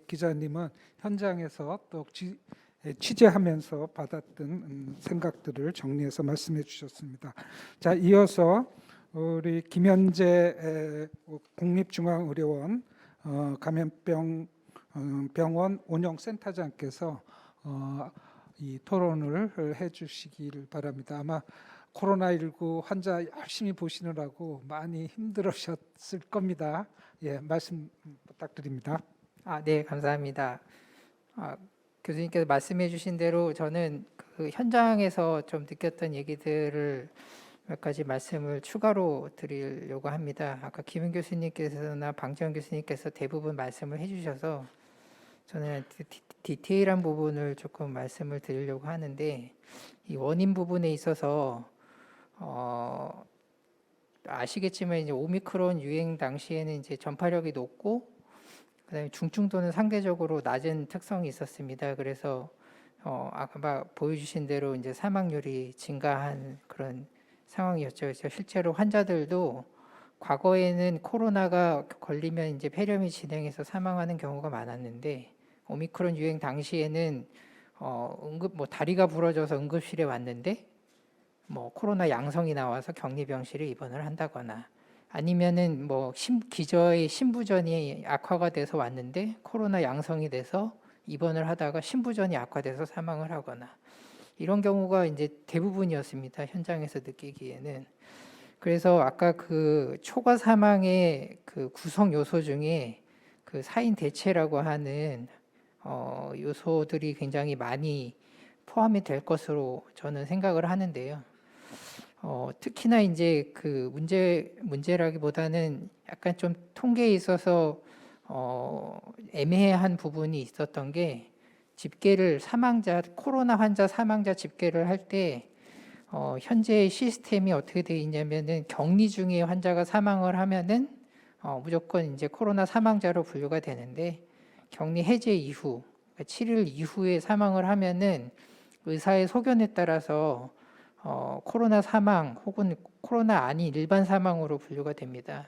기자님은 현장에서 또 취재하면서 받았던 생각들을 정리해서 말씀해 주셨습니다. 자, 이어서 우리 김현재 국립중앙의료원 감염병원 운영센터장께서 이 토론을 해주시기를 바랍니다. 아마 코로나19 환자 열심히 보시느라고 많이 힘들으셨을 겁니다. 예, 말씀 부탁드립니다. 네, 감사합니다. 교수님께서 말씀해 주신 대로 저는 그 현장에서 좀 느꼈던 얘기들을 몇 가지 말씀을 추가로 드리려고 합니다. 아까 김은 교수님께서나 방지원 교수님께서 대부분 말씀을 해주셔서 저는 디테일한 부분을 조금 말씀을 드리려고 하는데 이 원인 부분에 있어서 아시겠지만 이제 오미크론 유행 당시에는 이제 전파력이 높고 그다음에 중증도는 상대적으로 낮은 특성이 있었습니다. 그래서 아까 보여주신 대로 이제 사망률이 증가한 그런 상황이었죠. 그래서 실제로 환자들도 과거에는 코로나가 걸리면 이제 폐렴이 진행해서 사망하는 경우가 많았는데 오미크론 유행 당시에는 다리가 부러져서 응급실에 왔는데 코로나 양성이 나와서 격리병실에 입원을 한다거나 아니면은 기저의 신부전이 악화가 돼서 왔는데 코로나 양성이 돼서 입원을 하다가 신부전이 악화돼서 사망을 하거나 이런 경우가 이제 대부분이었습니다. 현장에서 느끼기에는. 그래서 아까 그 초과 사망의 그 구성 요소 중에 그 사인 대체라고 하는 요소들이 굉장히 많이 포함이 될 것으로 저는 생각을 하는데요. 특히나 이제 그 문제라기보다는 약간 좀 통계에 있어서 애매한 부분이 있었던 게 집계를 코로나 환자 사망자 집계를 할 때 현재 시스템이 어떻게 되어 있냐면은 격리 중에 환자가 사망을 하면은 무조건 이제 코로나 사망자로 분류가 되는데 격리 해제 이후 7일 이후에 사망을 하면은 의사의 소견에 따라서 코로나 사망 혹은 코로나 아닌 일반 사망으로 분류가 됩니다.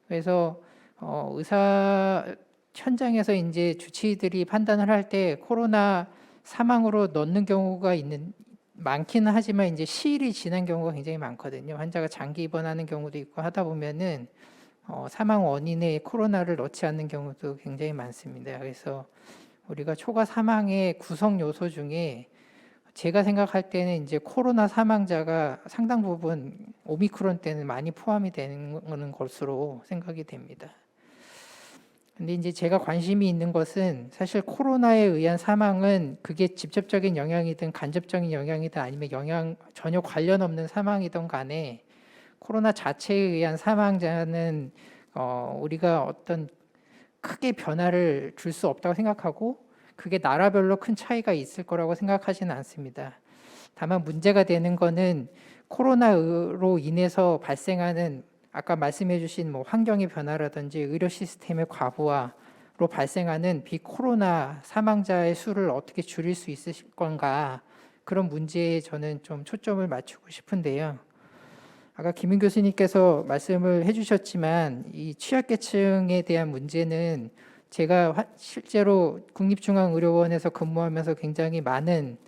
그래서 의사 현장에서 이제 주치의들이 판단을 할 때 코로나 사망으로 넣는 경우가 많기는 하지만 이제 시일이 지난 경우가 굉장히 많거든요. 환자가 장기 입원하는 경우도 있고 하다 보면은 사망 원인에 코로나를 넣지 않는 경우도 굉장히 많습니다. 그래서 우리가 초과 사망의 구성 요소 중에 제가 생각할 때는 이제 코로나 사망자가 상당 부분 오미크론 때는 많이 포함이 되는 것으로 생각이 됩니다. 근데 이제 제가 관심이 있는 것은 사실 코로나에 의한 사망은 그게 직접적인 영향이든 간접적인 영향이든 아니면 전혀 관련 없는 사망이든 간에 코로나 자체에 의한 사망자는 우리가 어떤 크게 변화를 줄 수 없다고 생각하고 그게 나라별로 큰 차이가 있을 거라고 생각하지는 않습니다. 다만 문제가 되는 거는 코로나로 인해서 발생하는 아까 말씀해 주신 환경의 변화라든지 의료 시스템의 과부하로 발생하는 비코로나 사망자의 수를 어떻게 줄일 수 있을 건가 그런 문제에 저는 좀 초점을 맞추고 싶은데요. 아까 김인 교수님께서 말씀을 해주셨지만 이 취약계층에 대한 문제는 제가 실제로 국립중앙의료원에서 근무하면서 굉장히 많은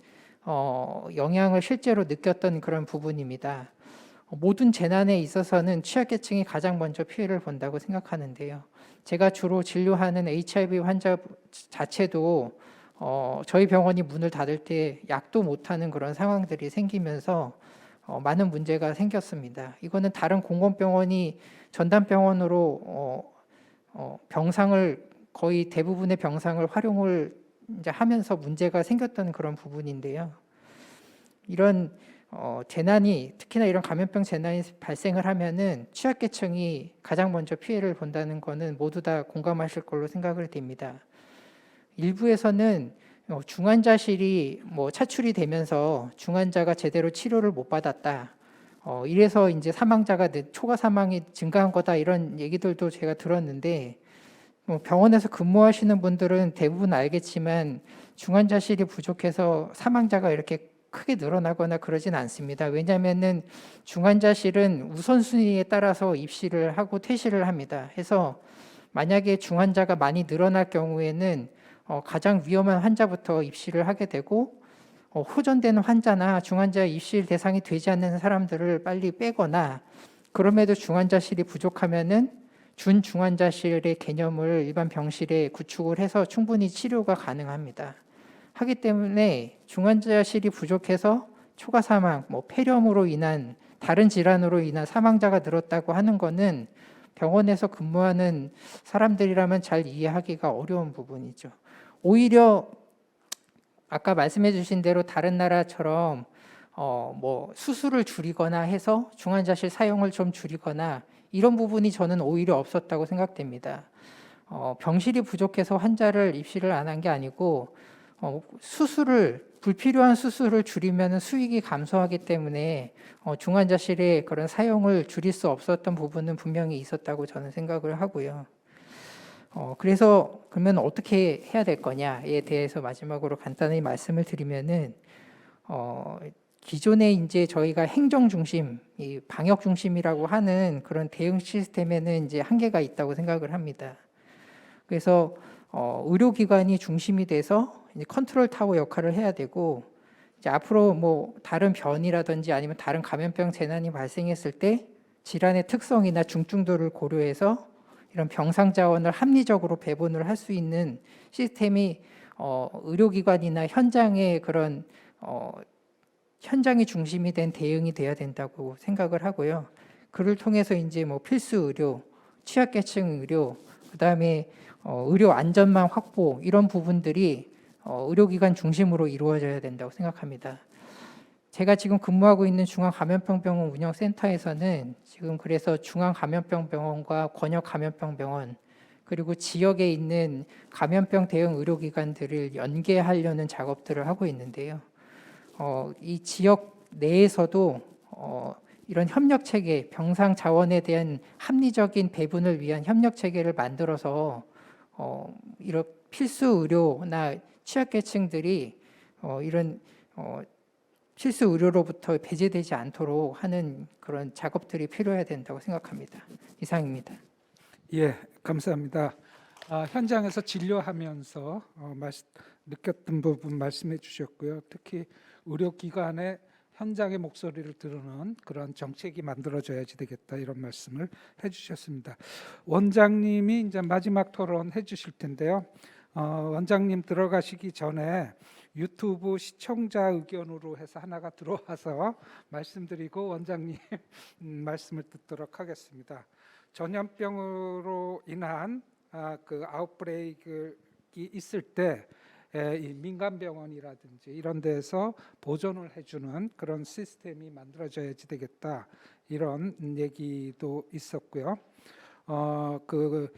영향을 실제로 느꼈던 그런 부분입니다. 모든 재난에 있어서는 취약계층이 가장 먼저 피해를 본다고 생각하는데요. 제가 주로 진료하는 HIV 환자 자체도 저희 병원이 문을 닫을 때 약도 못하는 그런 상황들이 생기면서 많은 문제가 생겼습니다. 이거는 다른 공공병원이 전담병원으로 병상을 거의 대부분의 병상을 활용을 이제 하면서 문제가 생겼던 그런 부분인데요. 이런 재난이 특히나 이런 감염병 재난이 발생을 하면은 취약계층이 가장 먼저 피해를 본다는 것은 모두 다 공감하실 걸로 생각을 됩니다. 일부에서는 중환자실이 차출이 되면서 중환자가 제대로 치료를 못 받았다. 이래서 이제 사망자가 초과 사망이 증가한 거다 이런 얘기들도 제가 들었는데 병원에서 근무하시는 분들은 대부분 알겠지만 중환자실이 부족해서 사망자가 이렇게 크게 늘어나거나 그러진 않습니다. 왜냐하면은 중환자실은 우선순위에 따라서 입시를 하고 퇴실을 합니다. 해서 만약에 중환자가 많이 늘어날 경우에는 가장 위험한 환자부터 입시를 하게 되고 호전되는 환자나 중환자 입실 대상이 되지 않는 사람들을 빨리 빼거나 그럼에도 중환자실이 부족하면은 준중환자실의 개념을 일반 병실에 구축을 해서 충분히 치료가 가능합니다. 하기 때문에 중환자실이 부족해서 초과 사망, 폐렴으로 인한 다른 질환으로 인한 사망자가 늘었다고 하는 것은 병원에서 근무하는 사람들이라면 잘 이해하기가 어려운 부분이죠. 오히려 아까 말씀해 주신 대로 다른 나라처럼 수술을 줄이거나 해서 중환자실 사용을 좀 줄이거나 이런 부분이 저는 오히려 없었다고 생각됩니다. 병실이 부족해서 환자를 입시를 안 한 게 아니고 불필요한 수술을 줄이면 수익이 감소하기 때문에 중환자실의 그런 사용을 줄일 수 없었던 부분은 분명히 있었다고 저는 생각을 하고요. 그래서 그러면 어떻게 해야 될 거냐에 대해서 마지막으로 간단히 말씀을 드리면은 기존에 이제 저희가 행정 중심, 이 방역 중심이라고 하는 그런 대응 시스템에는 이제 한계가 있다고 생각을 합니다. 그래서 의료기관이 중심이 돼서 이제 컨트롤 타워 역할을 해야 되고, 이제 앞으로 뭐 다른 변이라든지 아니면 다른 감염병 재난이 발생했을 때 질환의 특성이나 중증도를 고려해서 이런 병상 자원을 합리적으로 배분을 할 수 있는 시스템이 의료기관이나 현장의 그런 현장이 중심이 된 대응이 돼야 된다고 생각을 하고요. 그를 통해서 이제 뭐 필수 의료, 취약계층 의료, 그다음에 의료 안전망 확보 이런 부분들이 의료기관 중심으로 이루어져야 된다고 생각합니다. 제가 지금 근무하고 있는 중앙감염병병원 운영센터에서는 지금 그래서 중앙감염병병원과 권역감염병병원 그리고 지역에 있는 감염병 대응 의료기관들을 연계하려는 작업들을 하고 있는데요. 이 지역 내에서도 이런 협력 체계, 병상 자원에 대한 합리적인 배분을 위한 협력 체계를 만들어서 이런 필수 의료나 취약계층들이 이런 필수 의료로부터 배제되지 않도록 하는 그런 작업들이 필요해야 된다고 생각합니다. 이상입니다. 예, 감사합니다. 현장에서 진료하면서 느꼈던 부분 말씀해 주셨고요. 특히 의료기관의 현장의 목소리를 들으는 그런 정책이 만들어져야지 되겠다 이런 말씀을 해주셨습니다. 원장님이 이제 마지막 토론 해주실 텐데요. 원장님 들어가시기 전에 유튜브 시청자 의견으로 해서 하나가 들어와서 말씀드리고 원장님 말씀을 듣도록 하겠습니다. 전염병으로 인한 그 아웃브레이크가 있을 때 이 민간병원이라든지 이런 데서 보존을 해주는 그런 시스템이 만들어져야지 되겠다 이런 얘기도 있었고요. 그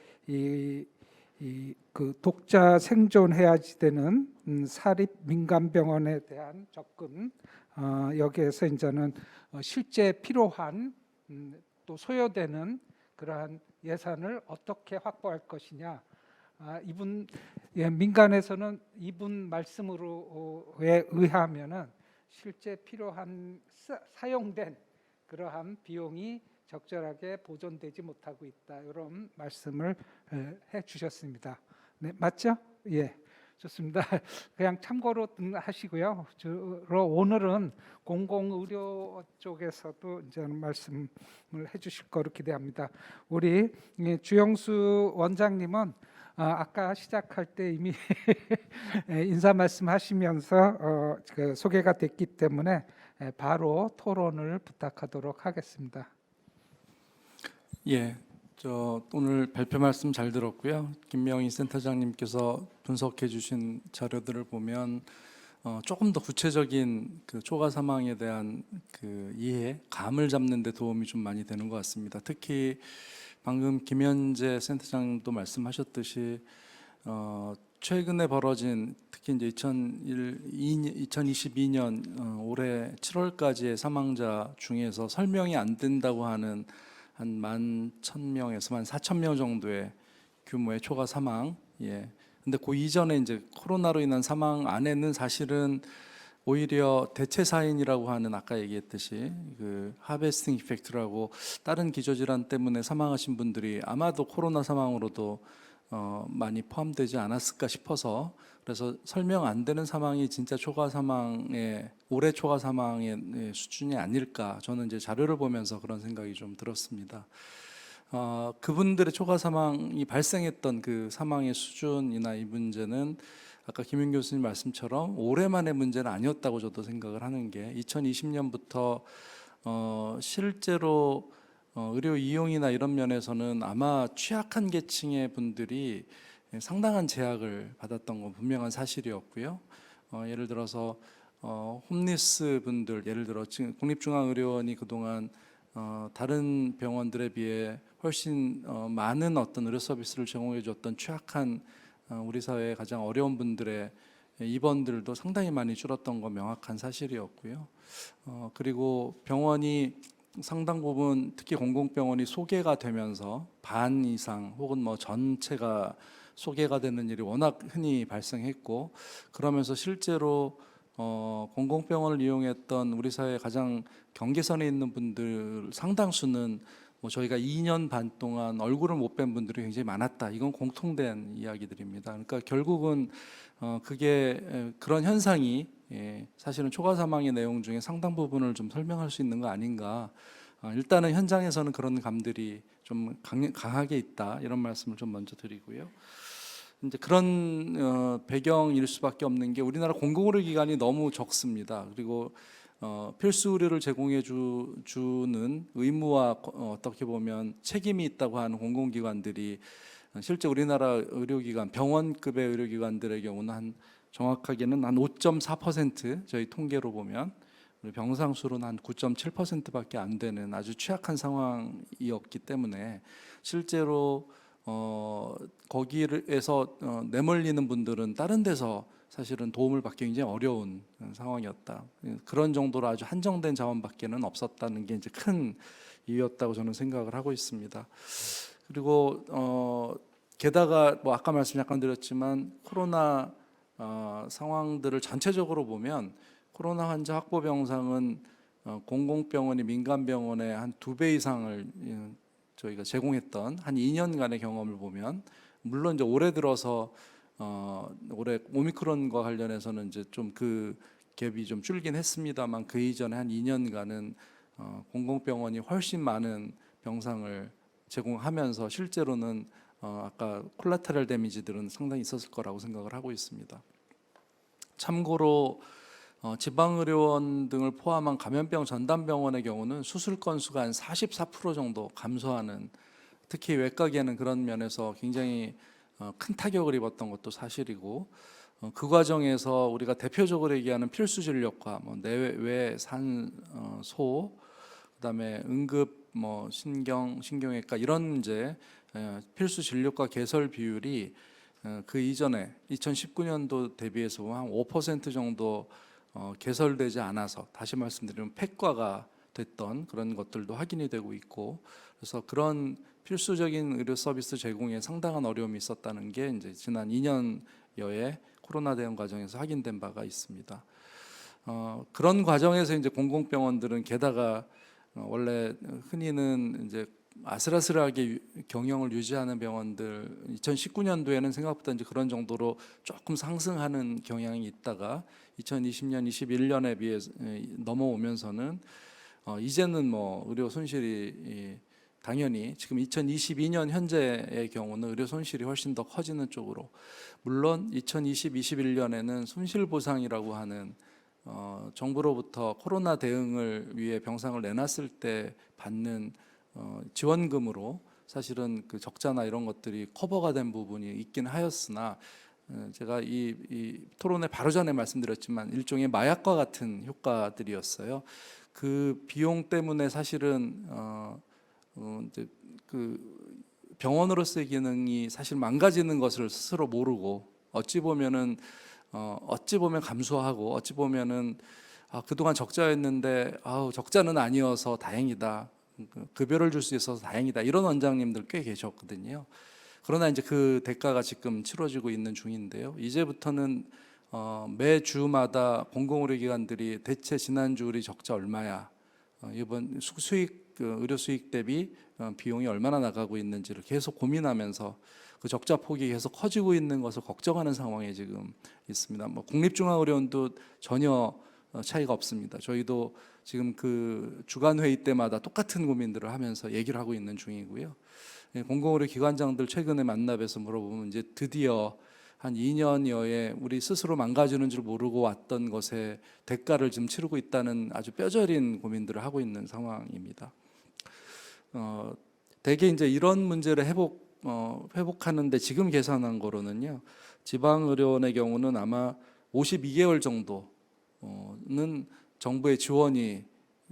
독자 생존해야지 되는 사립 민간병원에 대한 접근 여기에서 이제는 실제 필요한 또 소요되는 그러한 예산을 어떻게 확보할 것이냐. 민간에서는 이분 말씀으로에 의하면은 실제 필요한 사용된 그러한 비용이 적절하게 보존되지 못하고 있다 이런 말씀을 해주셨습니다. 네, 맞죠? 예, 좋습니다. 그냥 참고로 하시고요. 주로 오늘은 공공의료 쪽에서도 이제 말씀을 해주실 거로 기대합니다. 우리 주영수 원장님은 아까 시작할 때 이미 인사 말씀하시면서 그 소개가 됐기 때문에 바로 토론을 부탁하도록 하겠습니다. 예, 오늘 발표 말씀 잘 들었고요. 김명희 센터장님께서 분석해 주신 자료들을 보면 조금 더 구체적인 그 초과 사망에 대한 그 이해, 감을 잡는 데 도움이 좀 많이 되는 것 같습니다. 특히 방금 김현재 센터장도 말씀하셨듯이 최근에 벌어진 특히 이제 2022년 올해 7월까지의 사망자 중에서 설명이 안 된다고 하는 한 11,000명에서 14,000명 정도의 규모의 초과 사망. 예. 근데 그 이전에 이제 코로나로 인한 사망 안에는 사실은 오히려 대체 사인이라고 하는 아까 얘기했듯이 그 하베스팅 이펙트라고 다른 기저질환 때문에 사망하신 분들이 아마도 코로나 사망으로도 많이 포함되지 않았을까 싶어서 그래서 설명 안 되는 사망이 진짜 초과 사망의 올해 초과 사망의 수준이 아닐까 저는 이제 자료를 보면서 그런 생각이 좀 들었습니다. 그분들의 초과 사망이 발생했던 그 사망의 수준이나 이 문제는 아까 김윤 교수님 말씀처럼 올해만의 문제는 아니었다고 저도 생각을 하는 게 2020년부터 실제로 의료 이용이나 이런 면에서는 아마 취약한 계층의 분들이 상당한 제약을 받았던 건 분명한 사실이었고요. 예를 들어서 홈리스 분들, 예를 들어 지금 국립중앙의료원이 그동안 다른 병원들에 비해 훨씬 많은 어떤 의료 서비스를 제공해 줬던 취약한 우리 사회의 가장 어려운 분들의 입원들도 상당히 많이 줄었던 건 명확한 사실이었고요. 그리고 병원이 상당 부분 특히 공공병원이 소개가 되면서 반 이상 혹은 뭐 전체가 소개가 되는 일이 워낙 흔히 발생했고 그러면서 실제로 공공병원을 이용했던 우리 사회 가장 경계선에 있는 분들 상당수는 뭐 저희가 2년 반 동안 얼굴을 못 뵌 분들이 굉장히 많았다. 이건 공통된 이야기들입니다. 그러니까 결국은 그게 그런 현상이 사실은 초과 사망의 내용 중에 상당 부분을 좀 설명할 수 있는 거 아닌가. 일단은 현장에서는 그런 감들이 좀 강하게 있다. 이런 말씀을 좀 먼저 드리고요. 이제 그런 배경일 수밖에 없는 게 우리나라 공공의료기관이 너무 적습니다. 그리고 필수 의료를 제공해 주는 의무와 어떻게 보면 책임이 있다고 하는 공공기관들이 실제 우리나라 의료기관 병원급의 의료기관들의 경우는 정확하게는 한 5.4% 저희 통계로 보면 병상 수로는 한 9.7%밖에 안 되는 아주 취약한 상황이었기 때문에 실제로 거기에서 내몰리는 분들은 다른 데서 사실은 도움을 받기 굉장히 어려운 상황이었다. 그런 정도로 아주 한정된 자원밖에는 없었다는 게 이제 큰 이유였다고 저는 생각을 하고 있습니다. 그리고 게다가 뭐 아까 말씀 잠깐 드렸지만 코로나 상황들을 전체적으로 보면 코로나 환자 확보 병상은 공공병원이 민간병원의 한 2배 이상을 저희가 제공했던 한 2년간의 경험을 보면 물론 이제 올해 들어서 올해 오미크론과 관련해서는 이제 좀 그 갭이 좀 줄긴 했습니다만 그 이전에 한 2년간은 공공병원이 훨씬 많은 병상을 제공하면서 실제로는 아까 콜라테럴 데미지들은 상당히 있었을 거라고 생각을 하고 있습니다. 참고로 지방의료원 등을 포함한 감염병 전담병원의 경우는 수술 건수가 한 44% 정도 감소하는, 특히 외과계는 그런 면에서 굉장히 큰 타격을 입었던 것도 사실이고, 그 과정에서 우리가 대표적으로 얘기하는 필수 진료과, 뭐 내외 산소, 그다음에 응급, 뭐 신경외과 이런 이제 필수 진료과 개설 비율이 그 이전에 2019년도 대비해서 한 5% 정도 개설되지 않아서, 다시 말씀드리면 폐과가 됐던 그런 것들도 확인이 되고 있고, 그래서 그런 필수적인 의료 서비스 제공에 상당한 어려움이 있었다는 게 이제 지난 2년여의 코로나 대응 과정에서 확인된 바가 있습니다. 그런 과정에서 이제 공공병원들은 게다가 원래 흔히는 이제 아슬아슬하게 경영을 유지하는 병원들 2019년도에는 생각보다 이제 그런 정도로 조금 상승하는 경향이 있다가 2020년, 21년에 비해 넘어오면서는 이제는 뭐 의료 손실이 당연히 지금 2022년 현재의 경우는 의료 손실이 훨씬 더 커지는 쪽으로, 물론 2020, 21년에는 손실보상이라고 하는 정부로부터 코로나 대응을 위해 병상을 내놨을 때 받는 지원금으로 사실은 그 적자나 이런 것들이 커버가 된 부분이 있긴 하였으나, 제가 이 토론회 바로 전에 말씀드렸지만 일종의 마약과 같은 효과들이었어요. 그 비용 때문에 사실은 이제 그 병원으로서의 기능이 사실 망가지는 것을 스스로 모르고 어찌 보면 감수하고 어찌 보면은 그동안 적자였는데 적자는 아니어서 다행이다, 급여를 줄 수 있어서 다행이다, 이런 원장님들 꽤 계셨거든요. 그러나 이제 그 대가가 지금 치러지고 있는 중인데요. 이제부터는 매 주마다 공공의료기관들이 대체 지난주 우리 적자 얼마야, 이번 수익 의료 수익 대비 비용이 얼마나 나가고 있는지를 계속 고민하면서 그 적자 폭이 계속 커지고 있는 것을 걱정하는 상황에 지금 있습니다. 뭐 국립중앙의료원도 전혀 차이가 없습니다. 저희도 지금 그 주간 회의 때마다 똑같은 고민들을 하면서 얘기를 하고 있는 중이고요. 공공의료 기관장들 최근에 만나 뵈서 물어보면 이제 드디어 한 2년여에 우리 스스로 망가지는 줄 모르고 왔던 것에 대가를 지금 치르고 있다는 아주 뼈저린 고민들을 하고 있는 상황입니다. 대개 이제 이런 문제를 회복하는데 지금 계산한 거로는요, 지방의료원의 경우는 아마 52개월 정도는 정부의 지원이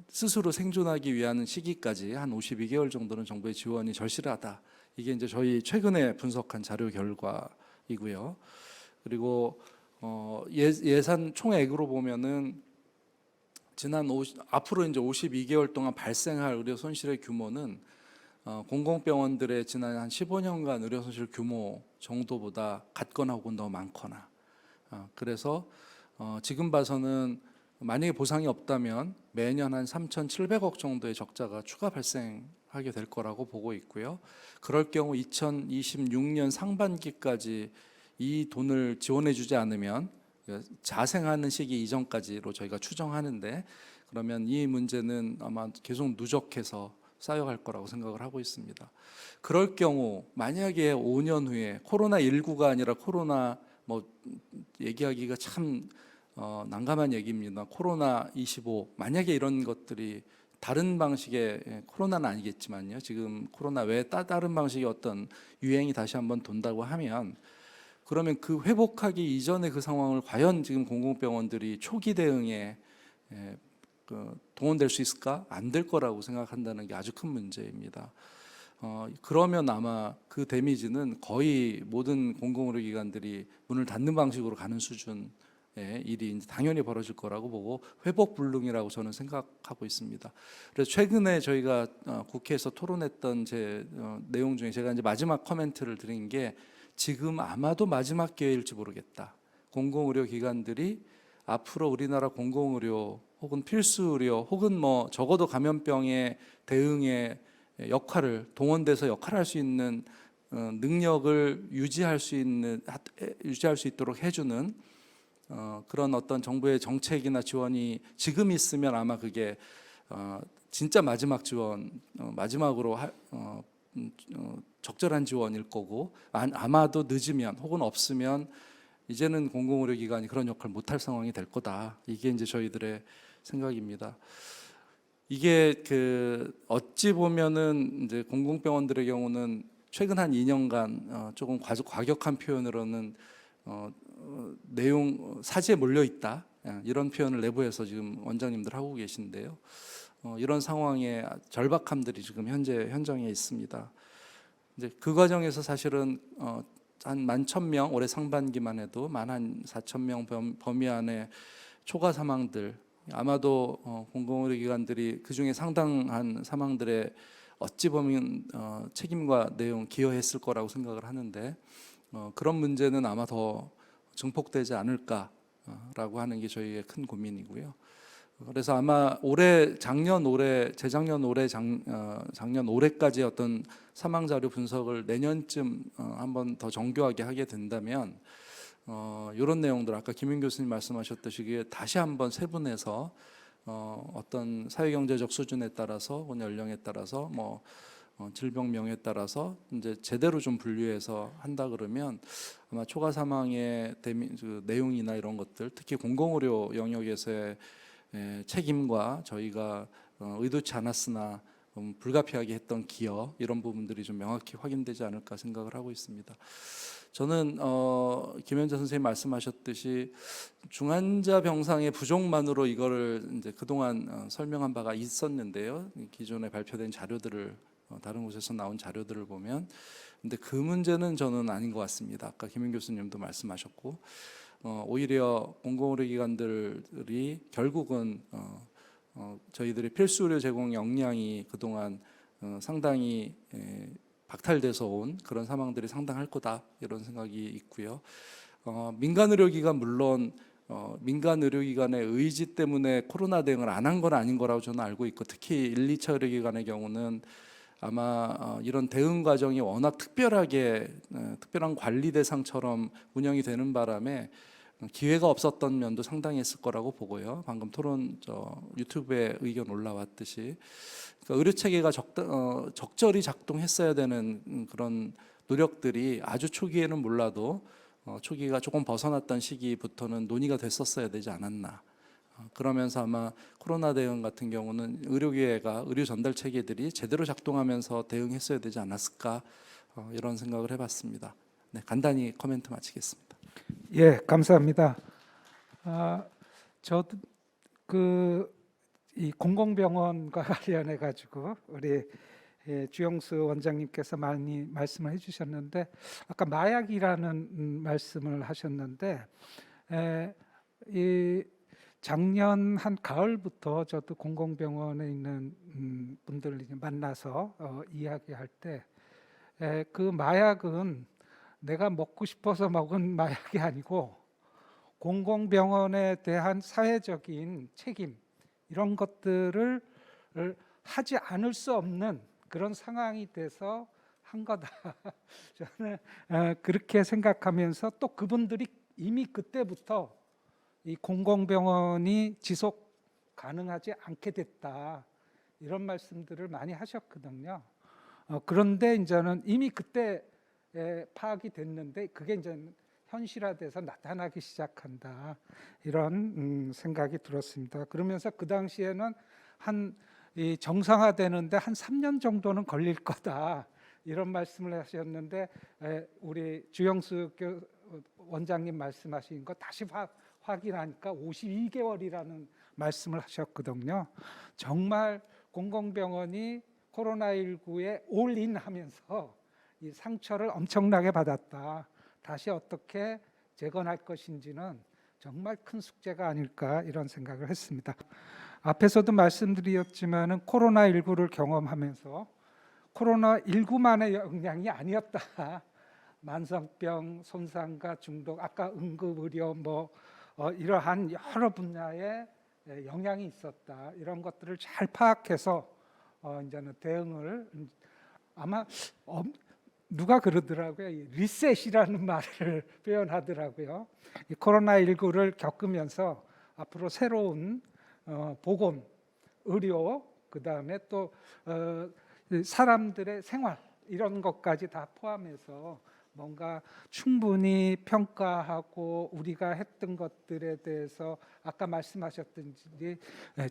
스스로 생존하기 위한 시기까지 한 52개월 정도는 정부의 지원이 절실하다. 이게 이제 저희 최근에 분석한 자료 결과이고요. 그리고 예산 총액으로 보면은 앞으로 이제 52개월 동안 발생할 의료 손실의 규모는 공공병원들의 지난 한 15년간 의료 손실 규모 정도보다 같거나 혹은 더 많거나, 그래서 지금 봐서는 만약에 보상이 없다면 매년 한 3,700억 정도의 적자가 추가 발생하게 될 거라고 보고 있고요. 그럴 경우 2026년 상반기까지 이 돈을 지원해 주지 않으면 자생하는 시기 이전까지로 저희가 추정하는데, 그러면 이 문제는 아마 계속 누적해서 쌓여갈 거라고 생각을 하고 있습니다. 그럴 경우 만약에 5년 후에 코로나19가 아니라 코로나 뭐 얘기하기가 참 난감한 얘기입니다. 코로나25 만약에 이런 것들이 다른 방식의, 코로나는 아니겠지만요, 지금 코로나 외에 다른 방식의 어떤 유행이 다시 한번 돈다고 하면, 그러면 그 회복하기 이전의 그 상황을 과연 지금 공공병원들이 초기 대응에 동원될 수 있을까? 안 될 거라고 생각한다는 게 아주 큰 문제입니다. 그러면 아마 그 데미지는 거의 모든 공공의료기관들이 문을 닫는 방식으로 가는 수준의 일이 이제 당연히 벌어질 거라고 보고, 회복 불능이라고 저는 생각하고 있습니다. 그래서 최근에 저희가 국회에서 토론했던 제 내용 중에 제가 이제 마지막 코멘트를 드린 게, 지금 아마도 마지막 기회일지 모르겠다. 공공의료기관들이 앞으로 우리나라 공공의료 혹은 필수의료 혹은 뭐 적어도 감염병의 대응의 역할을, 동원돼서 역할을 할 수 있는 능력을 유지할 수 있도록 해주는 그런 어떤 정부의 정책이나 지원이 지금 있으면 아마 그게 진짜 마지막 지원, 마지막으로 적절한 지원일 거고, 아마도 늦으면 혹은 없으면 이제는 공공의료기관이 그런 역할을 못할 상황이 될 거다. 이게 이제 저희들의 생각입니다. 이게 어찌 보면은 이제 공공병원들의 경우는 최근 한 2년간 조금 과격한 표현으로는 내용 사지에 몰려 있다, 이런 표현을 내부에서 지금 원장님들 하고 계신데요. 이런 상황의 절박함들이 지금 현장에 있습니다. 이제 그 과정에서 사실은 한 11,000명, 올해 상반기만 해도 14,000명 범위 안에 초과 사망들, 아마도 공공의료기관들이 그 중에 상당한 사망들의 어찌 보면 책임과 내용 기여했을 거라고 생각을 하는데, 그런 문제는 아마 더 증폭되지 않을까라고 하는 게 저희의 큰 고민이고요. 그래서 아마 작년 올해까지 어떤 사망 자료 분석을 내년쯤 한번 더 정교하게 하게 된다면, 이런 내용들 아까 김윤 교수님 말씀하셨듯이 다시 한번 세분해서 어떤 사회경제적 수준에 따라서 혹은 연령에 따라서 뭐 질병명에 따라서 이제 제대로 좀 분류해서 한다 그러면 아마 초과 사망의 그 내용이나 이런 것들, 특히 공공의료 영역에서의 책임과 저희가 의도치 않았으나 불가피하게 했던 기여, 이런 부분들이 좀 명확히 확인되지 않을까 생각을 하고 있습니다. 저는 김현자 선생님 말씀하셨듯이 중환자 병상의 부족만으로 이거를 이제 그동안 설명한 바가 있었는데요. 기존에 발표된 자료들을, 다른 곳에서 나온 자료들을 보면, 근데 그 문제는 저는 아닌 것 같습니다. 아까 김윤 교수님도 말씀하셨고, 오히려 공공의료기관들이 결국은 저희들의 필수의료 제공 역량이 그동안 상당히 박탈돼서 온 그런 사망들이 상당할 거다, 이런 생각이 있고요. 민간의료기관 물론 민간의료기관의 의지 때문에 코로나 대응을 안 한 건 아닌 거라고 저는 알고 있고, 특히 1, 2차 의료기관의 경우는 아마 이런 대응 과정이 워낙 특별한 관리 대상처럼 운영이 되는 바람에 기회가 없었던 면도 상당히 있을 거라고 보고요. 방금 토론 유튜브에 의견 올라왔듯이, 그러니까 의료 체계가 적절히 작동했어야 되는 그런 노력들이 아주 초기에는 몰라도 초기가 조금 벗어났던 시기부터는 논의가 됐었어야 되지 않았나. 그러면서 아마 코로나 대응 같은 경우는 의료 전달 체계들이 제대로 작동하면서 대응했어야 되지 않았을까, 이런 생각을 해봤습니다. 네, 간단히 코멘트 마치겠습니다. 예, 감사합니다. 저도 이 공공병원과 관련해 가지고 우리 주영수 원장님께서 많이 말씀을 해주셨는데, 아까 마약이라는 말씀을 하셨는데, 이 작년 한 가을부터 저도 공공병원에 있는 분들을 이제 만나서 이야기할 때, 그 마약은 내가 먹고 싶어서 먹은 마약이 아니고 공공병원에 대한 사회적인 책임 이런 것들을 하지 않을 수 없는 그런 상황이 돼서 한 거다. 저는 그렇게 생각하면서 또 그분들이 이미 그때부터 이 공공병원이 지속 가능하지 않게 됐다 이런 말씀들을 많이 하셨거든요. 그런데 이제는 이미 그때 파악이 됐는데 그게 이제 현실화돼서 나타나기 시작한다 이런 생각이 들었습니다. 그러면서 그 당시에는 이 정상화되는데 한 3년 정도는 걸릴 거다 이런 말씀을 하셨는데 우리 주영수 원장님 말씀하신 거 다시 확인하니까 52개월이라는 말씀을 하셨거든요. 정말 공공병원이 코로나19에 올인하면서 이 상처를 엄청나게 받았다. 다시 어떻게 재건할 것인지는 정말 큰 숙제가 아닐까 이런 생각을 했습니다. 앞에서도 말씀드렸지만은 코로나19를 경험하면서 코로나19만의 영향이 아니었다. 만성병, 손상과 중독, 아까 응급의료 이러한 여러 분야의 영향이 있었다. 이런 것들을 잘 파악해서 이제는 대응을 아마 누가 그러더라고요. 리셋이라는 말을 표현하더라고요. 이 코로나19를 겪으면서 앞으로 새로운 보건, 의료, 그 다음에 또 사람들의 생활 이런 것까지 다 포함해서 뭔가 충분히 평가하고 우리가 했던 것들에 대해서 아까 말씀하셨든지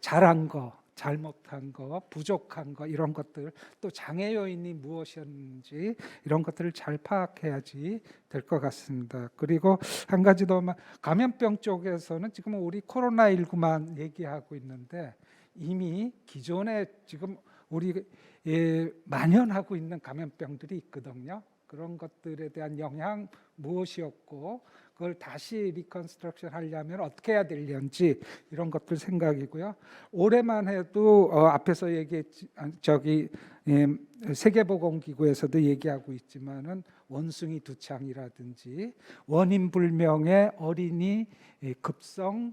잘한 거, 잘못한 거, 부족한 거 이런 것들 또 장애 요인이 무엇이었는지 이런 것들을 잘 파악해야지 될 것 같습니다. 그리고 한 가지 더 감염병 쪽에서는 지금 우리 코로나19만 얘기하고 있는데 이미 기존에 지금 우리 만연하고 있는 감염병들이 있거든요. 그런 것들에 대한 영향 무엇이었고 그걸 다시 리컨스트럭션 하려면 어떻게 해야 되는지 이런 것들 생각이고요. 올해만 해도 앞에서 얘기했지 세계보건기구에서도 얘기하고 있지만은 원숭이 두창이라든지 원인 불명의 어린이 급성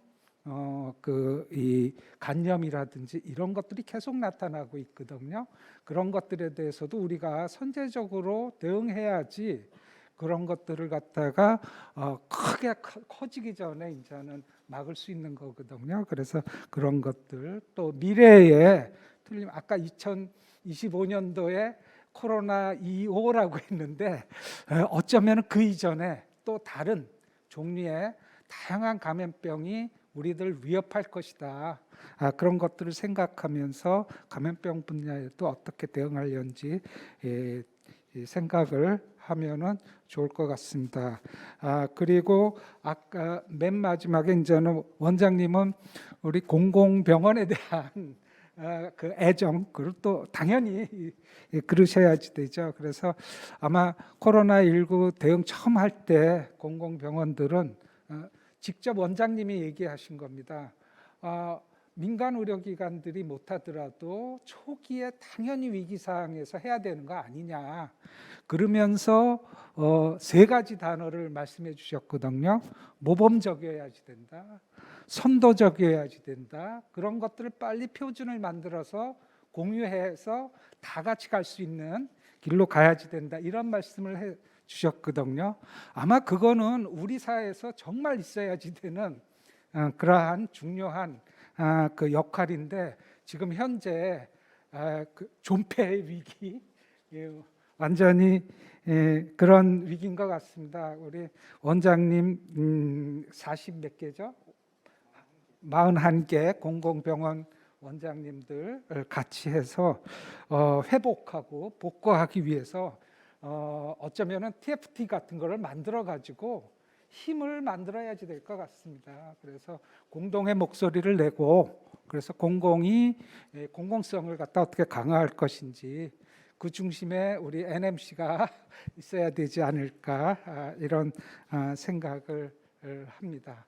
이 간염이라든지 이런 것들이 계속 나타나고 있거든요. 그런 것들에 대해서도 우리가 선제적으로 대응해야지 그런 것들을 갖다가 크게 커지기 전에 이제는 막을 수 있는 거거든요. 그래서 그런 것들 또 미래에 아까 2025년도에 코로나 25라고 했는데 어쩌면 그 이전에 또 다른 종류의 다양한 감염병이 우리들 위협할 것이다. 그런 것들을 생각하면서 감염병 분야에도 어떻게 대응하려는지 생각을 하면은 좋을 것 같습니다. 그리고 아까 맨 마지막에 이제는 원장님은 우리 공공병원에 대한 그 애정, 그리고 또 당연히 그러셔야지 되죠. 그래서 아마 코로나19 대응 처음 할 때 공공병원들은 직접 원장님이 얘기하신 겁니다. 민간 의료기관들이 못하더라도 초기에 당연히 위기 상황에서 해야 되는 거 아니냐. 그러면서 3가지 단어를 말씀해 주셨거든요. 모범적이어야지 된다. 선도적이어야지 된다. 그런 것들을 빨리 표준을 만들어서 공유해서 다 같이 갈 수 있는 길로 가야지 된다. 이런 말씀을 해 주셨거든요. 아마 그거는 우리 사회에서 정말 있어야지 되는 그러한 중요한 그 역할인데 지금 현재 그 존폐의 위기 완전히 그런 위기인 것 같습니다. 우리 원장님 40 몇 개죠? 41개 공공병원 원장님들 같이 해서 회복하고 복구하기 위해서 어쩌면은 TFT 같은 거를 만들어 가지고 힘을 만들어야지 될 것 같습니다. 그래서 공동의 목소리를 내고 그래서 공공이 공공성을 갖다 어떻게 강화할 것인지 그 중심에 우리 NMC가 있어야 되지 않을까 이런 생각을 합니다.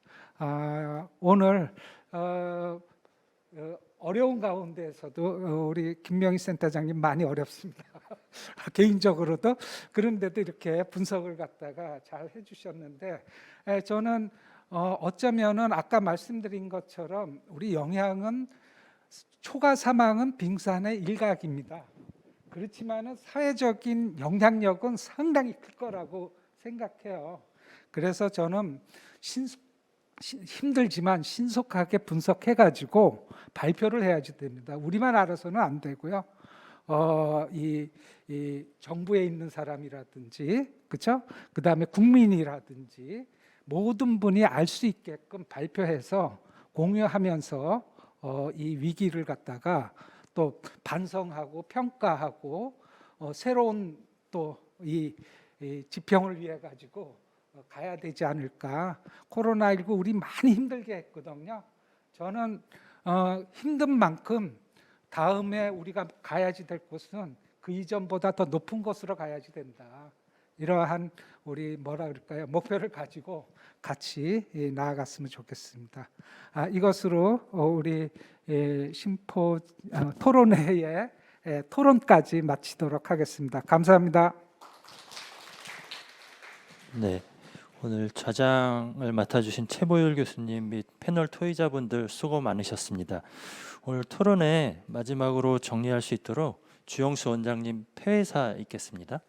오늘 어려운 가운데에서도 우리 김명희 센터장님 많이 어렵습니다. 개인적으로도 그런데도 이렇게 분석을 갖다가 잘 해주셨는데 저는 어쩌면은 아까 말씀드린 것처럼 우리 영양은 초과 사망은 빙산의 일각입니다. 그렇지만은 사회적인 영향력은 상당히 클 거라고 생각해요. 그래서 저는 힘들지만 신속하게 분석해가지고 발표를 해야지 됩니다. 우리만 알아서는 안 되고요. 이 정부에 있는 사람이라든지, 그렇죠? 그 다음에 국민이라든지 모든 분이 알 수 있게끔 발표해서 공유하면서 이 위기를 갖다가 또 반성하고 평가하고 새로운 또 이 지평을 위해 가지고 가야 되지 않을까. 코로나19 우리 많이 힘들게 했거든요. 저는 힘든 만큼 다음에 우리가 가야지 될 곳은 그 이전보다 더 높은 곳으로 가야지 된다. 이러한 우리 뭐라 그럴까요? 목표를 가지고 같이 나아갔으면 좋겠습니다. 이것으로 우리 토론회의 토론까지 마치도록 하겠습니다. 감사합니다. 네, 오늘 좌장을 맡아주신 최보율 교수님 및 패널 토의자분들 수고 많으셨습니다. 오늘 토론회 마지막으로 정리할 수 있도록 주영수 원장님 폐회사 있겠습니다.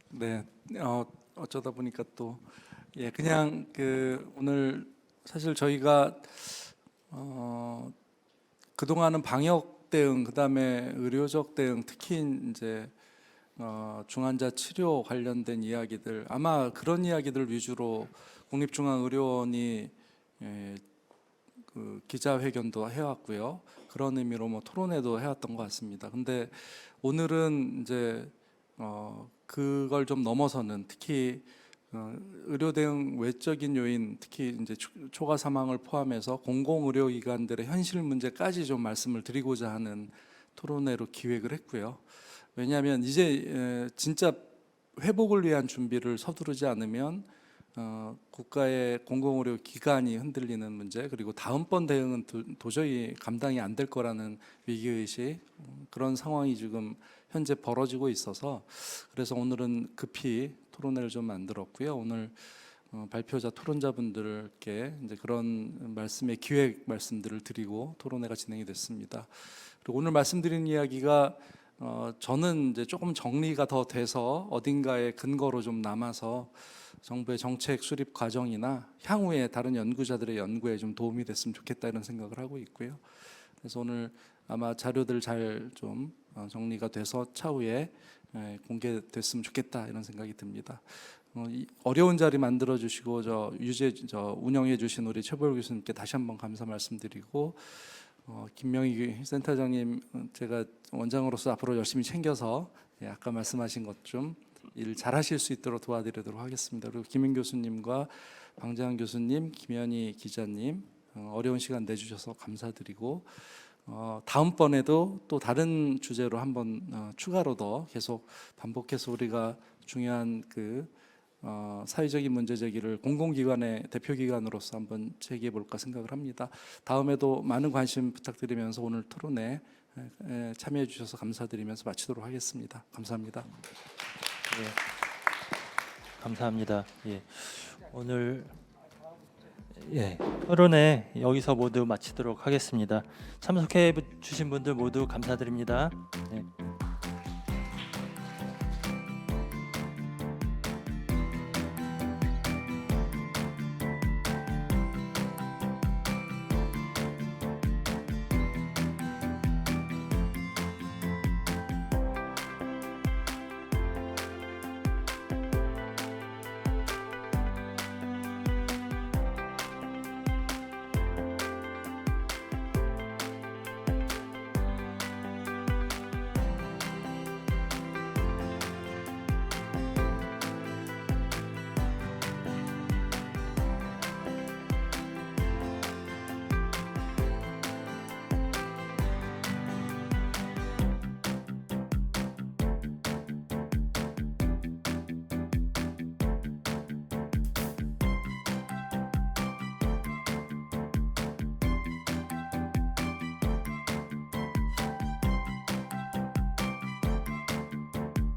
네, 어쩌다 보니까 또 그냥 오늘 사실 저희가 그동안은 방역 대응, 그다음에 의료적 대응, 특히 이제 중환자 치료 관련된 이야기들, 아마 그런 이야기들 위주로 국립중앙의료원이 그 기자회견도 해왔고요. 그런 의미로 뭐 토론회도 해왔던 것 같습니다. 근데 오늘은 이제 그걸 좀 넘어서는 특히 의료 대응 외적인 요인, 특히 이제 초과 사망을 포함해서 공공의료기관들의 현실 문제까지 좀 말씀을 드리고자 하는 토론회로 기획을 했고요. 왜냐하면 이제 진짜 회복을 위한 준비를 서두르지 않으면 국가의 공공의료 기관이 흔들리는 문제, 그리고 다음번 대응은 도저히 감당이 안 될 거라는 위기의식, 그런 상황이 지금 현재 벌어지고 있어서, 그래서 오늘은 급히 토론회를 좀 만들었고요. 오늘 발표자 토론자분들께 이제 그런 말씀의 기획 말씀들을 드리고 토론회가 진행이 됐습니다. 그리고 오늘 말씀드린 이야기가 저는 이제 조금 정리가 더 돼서 어딘가에 근거로 좀 남아서 정부의 정책 수립 과정이나 향후에 다른 연구자들의 연구에 좀 도움이 됐으면 좋겠다 이런 생각을 하고 있고요. 그래서 오늘 아마 자료들 잘 좀 정리가 돼서 차후에 공개됐으면 좋겠다 이런 생각이 듭니다. 어려운 자리 만들어 주시고 운영해 주신 우리 최보율 교수님께 다시 한번 감사 말씀드리고, 김명희 센터장님, 제가 원장으로서 앞으로 열심히 챙겨서 아까 말씀하신 것 좀 일 잘하실 수 있도록 도와드리도록 하겠습니다. 그리고 김인 교수님과 방재환 교수님, 김현희 기자님 어려운 시간 내주셔서 감사드리고, 다음번에도 또 다른 주제로 한번 추가로 더 계속 반복해서 우리가 중요한 사회적인 문제 제기를 공공기관의 대표기관으로서 한번 제기해 볼까 생각을 합니다. 다음에도 많은 관심 부탁드리면서 오늘 토론에 참여해 주셔서 감사드리면서 마치도록 하겠습니다. 감사합니다. 네, 감사합니다. 오늘 토론회 여기서 모두 마치도록 하겠습니다. 참석해 주신 분들 모두 감사드립니다. 네.